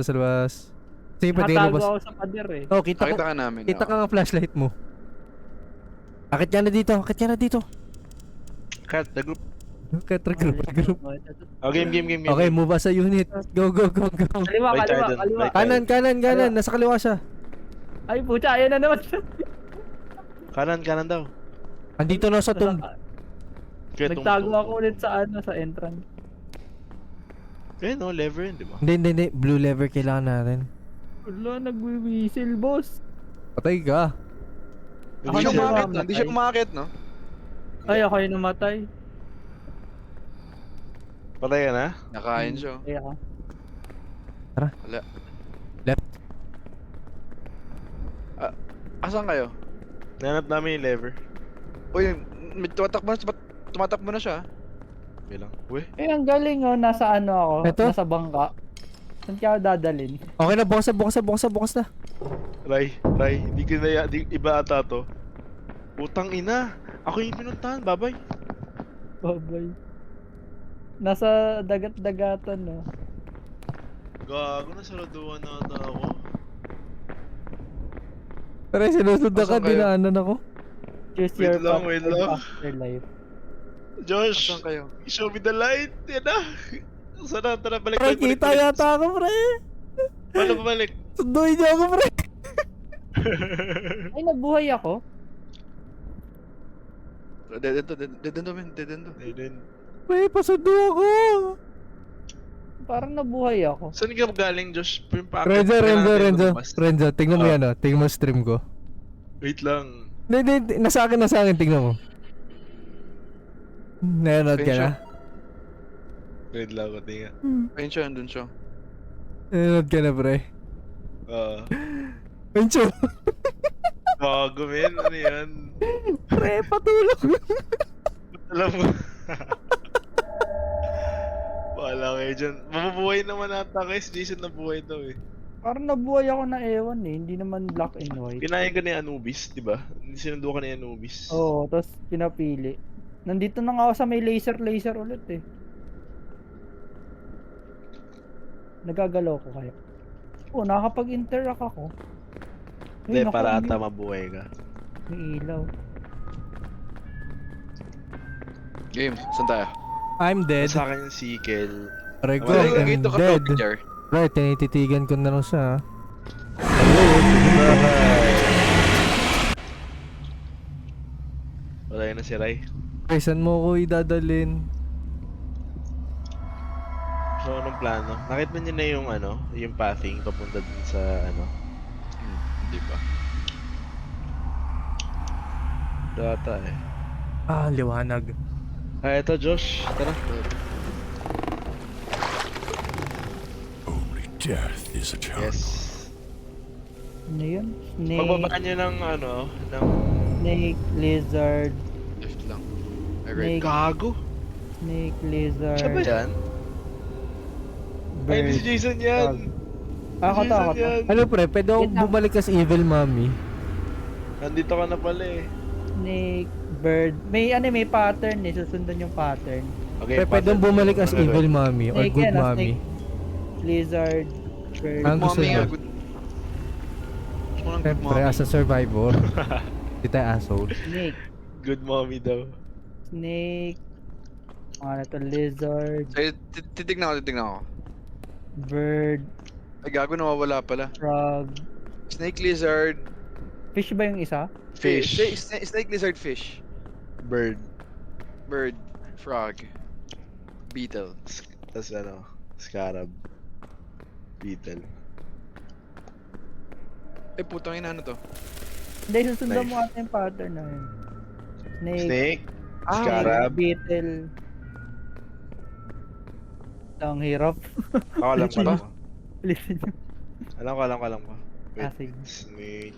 Sige, pwede Nakatago lumabas. ako sa pader eh. Oh, kita Nakita ka. ka namin. Kita oo. ka nga flashlight mo. Akit ka na dito. Cut the group. Okay, regroup. Oh, game. Okay, move us sa unit. Go. Kaliwa, Right kaliwa, side, kaliwa. right Kanan. Nasa kaliwa siya. Ay, pucha, ayan na naman. Kanan daw. Andito na sa tomb. Kaya Nagtago ako ulit sa sa entrance. Kaya no, lever yun, di ba? Hindi. Blue lever kailangan natin. Wala, nagwi-whistle, boss. Patay ka. Ako Hindi siya na umakit, no? namatay. Hindi siya umakit, no? Ay, ako yung namatay. Patay ka na? Nakain siya. Ay, ako. Wala. Left. Asan kayo? Nanap namin yung lever. Uy, may tumatakbo na siya. Bilang. Uy. Eh, ang galing oh, nasa ano ako, Eto? nasa bangka. Saan kaya dadalhin? Okay na, bukas na. Ray, hindi ko na iba ata to. Putang ina. Ako yung pinuntahan, babay. Babay. Nasa dagat-dagatan no. Gago na saraduan na ata ako. Pero sinusundan ka, Asan kayo? dinaanan ako. Choose Wait your lang, path wait or lang. afterlife. Josh, Asan kayo? show me the light. Yan na. Sana, tara, balik. Pre, kita yata ako, pre. Paano bumalik? Sunduin niyo ako, pre. Ay, nabuhay ako? Dedendo. Ayun. Pre, pasundo ako. Parang nabuhay ako. Saan ka galing, Josh? Yung packet na natin Renzo. lumabas. Renzo, tingnan mo Ah. yan, oh. Tingnan mo stream ko. Wait lang. Hindi, nasa akin, tingnan mo. Nanonood ka na? Wait lang ako, tinga. Ayun siya, andun siya. Nanonood ka na, pre. Ayun siya. Bago, men. Ano yan? Pre, patulog. Alam mo. Wala kayo dyan. Mabubuhay naman ata kayo. Si Jason nabuhay daw eh. Parang nabuhay ako na ewan eh. Hindi naman black and white. Kinain ka ni Anubis, di ba? Sinundo ka ni Anubis. Oo, tapos pinapili. Nandito na nga ako sa may laser ulit eh. Nagagalaw ko kaya. Oo, nakakapag-interact ako. Hindi, Ay, para naku, ata mabuhay ka. may ilaw. Game, saan tayo? I'm dead. Sa akin yung sickle. Aray ko, Wala Ay, I'm gito ka dead. floppy jar. Pre, tinititigan ko na lang siya. Wala yun na si Rai. Pre, saan mo ko idadalin? So, anong plano? Nakita niyo na yung ano, yung pathing papunta dun sa ano. Hindi pa. Data eh. Ah, liwanag. Ah, eto Josh. Tara. Only death is a chance. Yes. Ano yun? Snake, Pagbabaan niyo ng ano, ng snake, lizard, Left lang. Ay, right. Snake. gago. snake, lizard, Siya ba yan? Ay, bird. hindi si Jason yan. Ako to, ako to. yan. Ano pre, pwede akong Wait lang. bumalik ka sa evil mommy. Nandito ka na pala eh. Snake, bird. May pattern eh. Susundan yung pattern. Okay, Pre, pwede akong bumalik as pattern. evil mommy or Snake good yan, mommy. snake. Lizard, bird. Ang gusto Mommy, niyo? good. Gusto ko ng good Siyempre, mommy. as a survivor. Di tayo asshole. Snake, Good mommy daw. snake. Ano to, lizard, Ay, titignan ko. bird, Ay, gago, nawawala pala. frog. Snake, lizard, Fish ba yung isa? Fish. Snake, lizard, fish. Bird. Bird, frog, beetle. Tapos ano, scarab. Beetle. Eh, putang ina, ano to? Hindi, susundan Nice. mo ata yung pattern na yun. Snake, Snake. Ah, Scarab. beetle. Ang hirap. Ako alam ko, alam ko. Ulitin nyo. Alam ko. Wait. Ah, sige. Snake.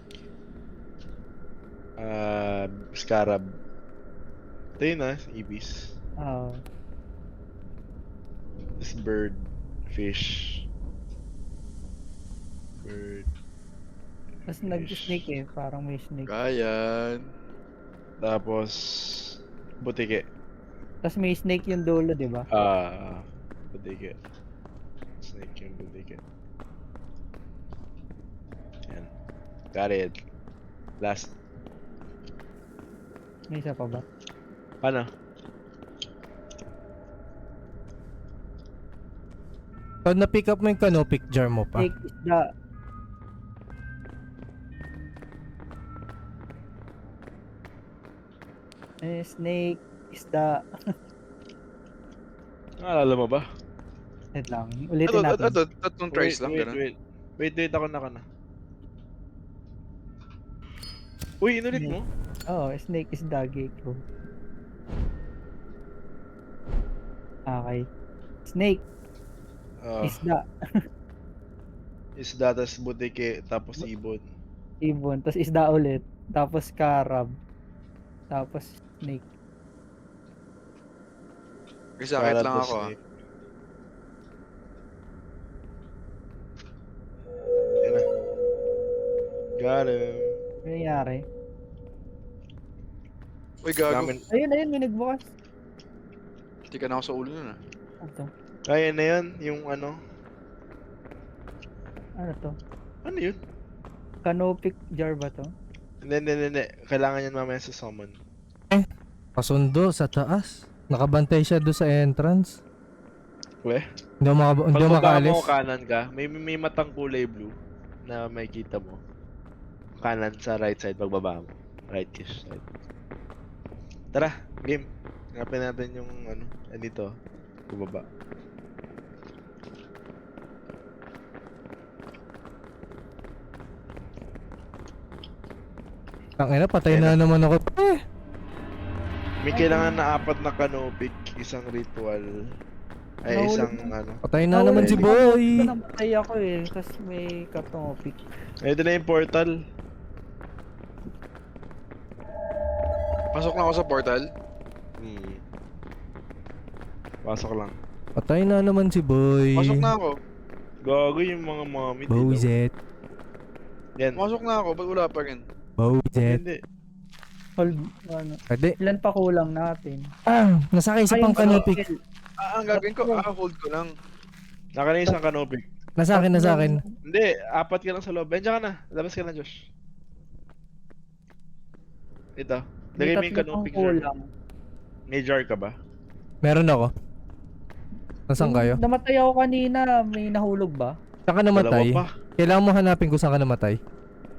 Scarab. Ito yun ibis. Oo. This bird. Fish. Bird. Tapos nag-snake eh. Parang may snake. Ayan. Tapos, butike. Tapos may snake yung dulo, di ba? Butike. Snake yung butike. Yan. Got it. Last. May isa pa ba? Paano? So, na-pick up mo yung canopy jar mo pa. Snake is the... snake is the... Naalala mo ba? Wait lang. Ulitin natin. Tatlong tries lang, gano'n. Wait, ako na. Uy, inulit mo? Oo, snake is the gecko. Okay. Snake is the Isda, tas butike, tapos ibon. ibon. Tapos isda ulit. Tapos carab. Tapos snake. Kasi sakit Para lang to ako, ah. snake. Yan na. Got him. Ano nangyari? Uy, gago. Namin, Ayun, may nagbukas. Hindi ka na ako sa ulo nun, ah. Ano to? kaya na yan, yung ano. Ano to? Ano yun? Canopic jar ba to? Hindi. Kailangan yan mamaya sa summon. Pasundo sa taas. Nakabantay siya doon sa entrance. We? Hindi ako Pag baba makaalis. mo, kanan ka, may matang kulay blue na makikita mo. Kanan sa right side, pagbaba mo. Right-ish side. Tara, game. Hanapin natin yung ano, dito. Bubaba. Tangina, patay na naman ako. May kailangan na 4 na canopy, isang ritual. Ay, Nahulog isang na. ano. Patay na naman si boy. Namatay ako eh. Tapos may canopic. Ay, ito na yung portal. Pasok na ako sa portal. Pasok lang. Patay na naman si boy. Pasok na ako. Gago yung mga mommy dito. Bowzet. Yan. Pasok na ako. Ba't wala pa rin? Bowzet. Hindi. Hold, ano. Pwede. Ilan pa kulang natin? Nasakay sa pang canopy. Ang gagawin ko, hold ko lang. Naka na isang canopy. Nasa akin. Hindi, 4 ka lang sa loob. Diyan ka na. Labas ka na, Josh. Ito. Lagay mo yung canopy jar. kulang. May jar ka ba? Meron ako. Nasaan kayo? Namatay ako kanina. May nahulog ba? Saan ka namatay? Dalawa pa. Kailangan mo hanapin kung saan ka namatay.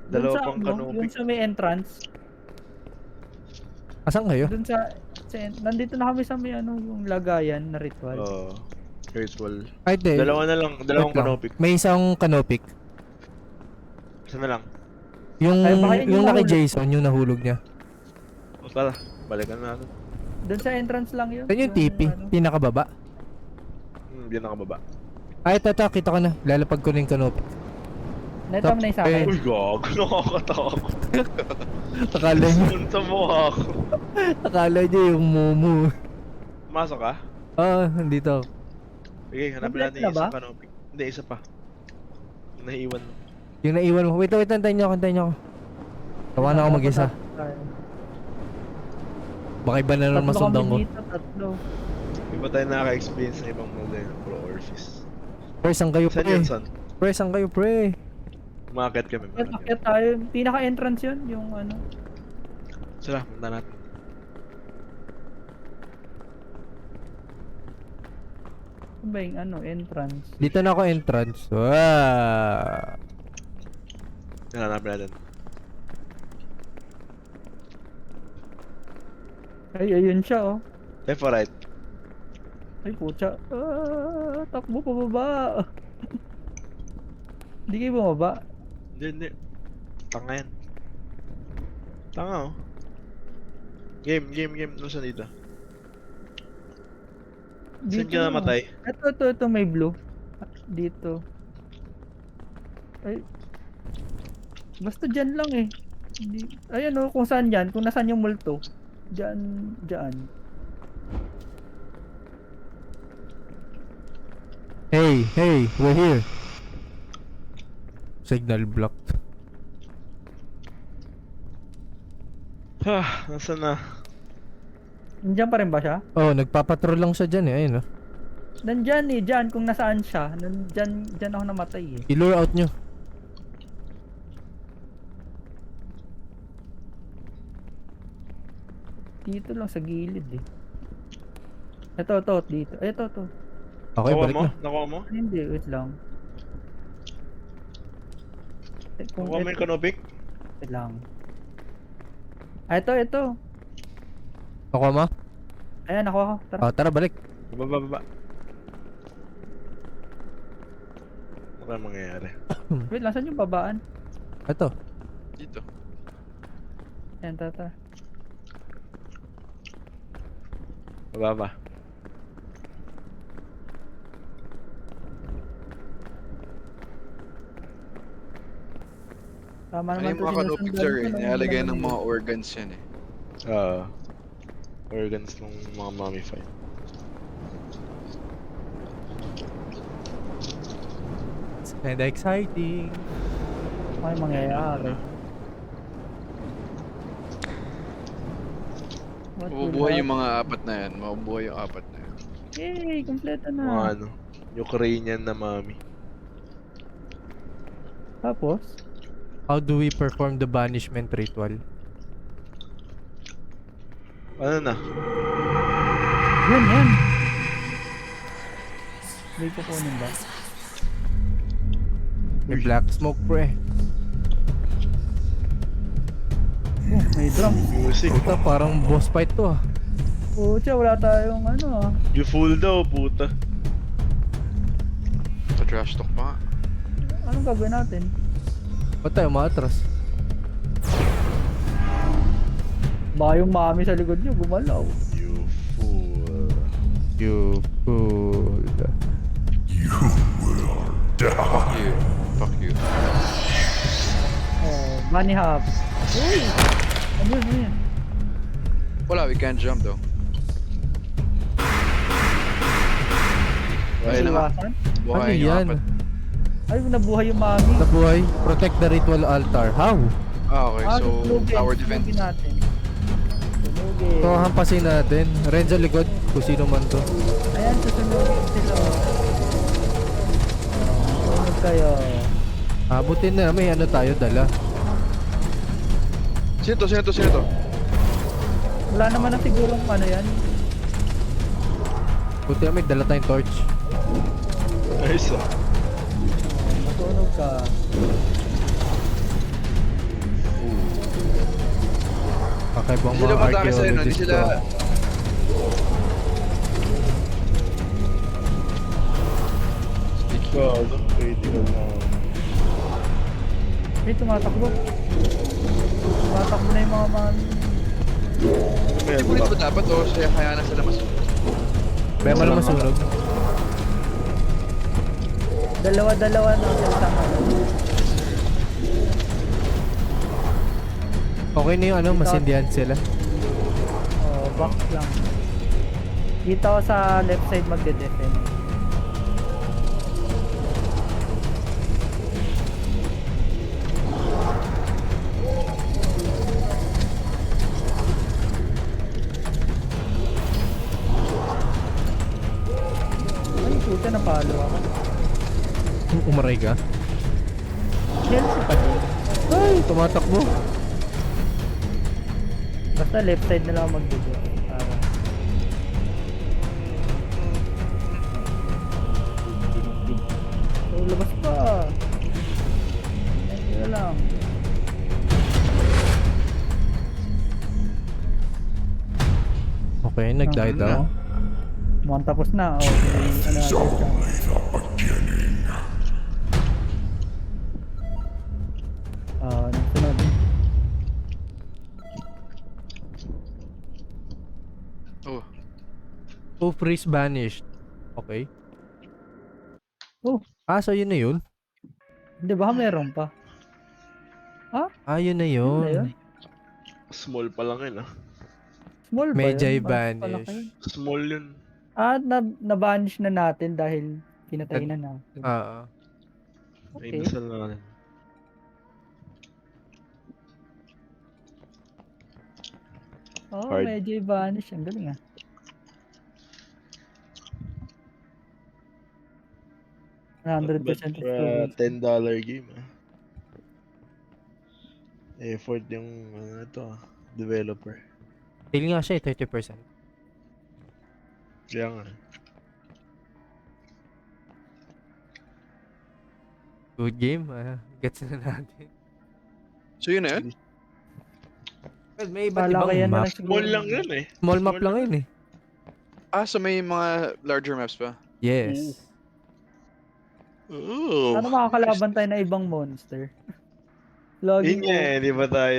Dun Dalawa sa pang ano, canopy. yung sa may entrance. Asan kayo? Dun sa nandito na kami sa may ano, yung lagayan na ritual. Oo. Ritual. Ay, di. Dalawa na lang. Dalawang Wait lang. canopy. May isang canopy. Isa na lang. Yung, Ay, baka yun yung yung naki nahulog. Jason, yung nahulog niya. O tara. Balikan na natin. Dun sa entrance lang yun. Saan yung TP? ano. Pinakababa? Hindi nakababa. Ay, ito, kita ko na. Lalapag ko na yung canopy. Neto mo na yung sa akin. Uy, gago. Nakakatakot. Akala niya, Punta mo ako. akala niya yung mumu. Masok ka? Nandito ako. Sige, hanapin Complete natin na yung ba? isang canopy. Hindi, isa pa. Naiiwan mo. Yung naiwan mo. Wait, antayin niyo ako. Tawa na ako mag-isa. Baka iba na naman masundan ko. Tatlo. Iba tayo nakaka-experience ng ibang model ng Pro Orphis. Pre, saan kayo, Saan pre? yun, son? Pre, saan kayo, pre? Umakit kami. Kaya akyat tayo. Pinaka-entrance yun. Yung ano. Sila, punta natin. Ano ba yung ano, entrance? Dito na ako entrance. Wow. Yan, hanapin natin. Ay, ayun siya oh. Left or right? Ay, putya. Takbo pababa. Hindi kayo bumaba. Hindi. Tanga yan. Tanga oh. Game. Nasaan dito? Saan ka lang. namatay? Ito, may blue. Dito. Ay. Basta dyan lang eh. Hindi. Ayan o, kung saan yan. Kung nasaan yung multo. Dyan. Hey, we're here. Signal blocked. Nasaan na? Nandiyan pa rin ba siya? Oh, nagpapatrol lang siya dyan eh. Ayun oh. Nandyan eh, dyan. Kung nasaan siya. Dyan ako namatay eh. I-lure out nyo. Dito lang sa gilid eh. Ito, dito. Ito. Okay, Nakuha balik mo? na. Nakuha mo? Hindi, wait lang. Kung Nakuha mo yung kanopik? wait lang. Ito. Nakuha mo? Ayan, ako. Tara. Oh, tara, balik. Baba. Ano kaya mangyayari? Wait lang, saan yung babaan? Ito. Dito. Ayan, tara. Baba. Tama Ano naman yung mga kanopik, sir? Nilalagay ng mga organs yan eh. Organs ng mga mummified. It's kinda exciting. Ano yung mangyayari? What will Mabubuhay yung happen? mga apat na yan. Mabubuhay yung apat na yan. Yay! Kompleto Mga na. ano, Ukrainian na mummy. Tapos? How do we perform the banishment ritual? Ano na? Yan. May kukunin ba? May black smoke pre. Oh, may drum. Music. Puta, parang boss fight to ah. Pucha, wala tayong ano ah. You fool daw, puta. Sa trash talk pa nga. Anong gagawin natin? Ba't tayo maatras? Baka yung mami sa likod nyo gumalaw. You fool. You fool. Fuck you. Oh, bunny hop. Uy! Ano yun? Wala, we can't jump though. Ayun na nga. Iwasan? Buhay Ano yung yan? apat. Ay, nabuhay yung mami. Nabuhay. Protect the ritual altar. How? Okay, so tunugin. tower defense. Tunugin natin. Tunugin. Ito, hampasin natin. Renzo likod. Kung sino man to. Ayan, susunugin sila. Tunog kayo. Abutin na. May ano tayo dala. Sino to? Wala naman na sigurong ano yan. Buti may dala tayong torch. Nice ah. Matunog ka. Kakaibang Hindi sila mga matake sa'yo, no? Hindi archaeologist sila... to. God, critical na. Eh, tumatakbo. Tumatakbo na yung mga mami. May Ulit ba dapat o siya kaya na sila mas... Kaya malang masunog. Dalawa-dalawa na ang isang ano. Okay na yung ano, masindihan sila. Oh, box lang. Dito ako sa left side magde-defend. Ay, puta, napalo ako. Umaray ka. Chelsea pa din. Ay, tumatakbo. Basta left side na lang ako magde-defend. Para... Oh, labas pa. Ayun na lang. Okay, nag-die Ano? down. Mukhang tapos na. Oh, ano natin siya. Nagsunod Oh, Oh, freeze banished. Okay. Oh. So yun na yun? Hindi ba meron pa? Yun na Yun na yun. yun. Small pa lang yun ah. Small ba Medjay yun? Bakit pala vanish. kayo? Small yun. Na-banish na natin dahil pinatay na natin. Oo. Ay, Okay. nasal na rin. Oh, Hard. medyo vanish. Ang galing ah. Not 100% bad of for a probability. $10 game ah. Effort yung developer. Sale nga siya 30%. Kaya nga. Good game. Gets na natin. so yun na yun? Well, may iba't Kala ko ibang yan na map. lang siguro. Small lang yun eh. Small map lang yun eh. So may mga larger maps pa? Yes. Oh. Sana makakalaban tayo na ibang monster. Yun Loging nga eh, di ba tayo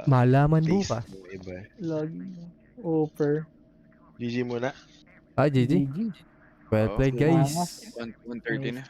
Malaman taste bukas. ng iba eh. Loging offer. GG muna. GG. GG. Well Oo. played, Angas. guys. 130 na.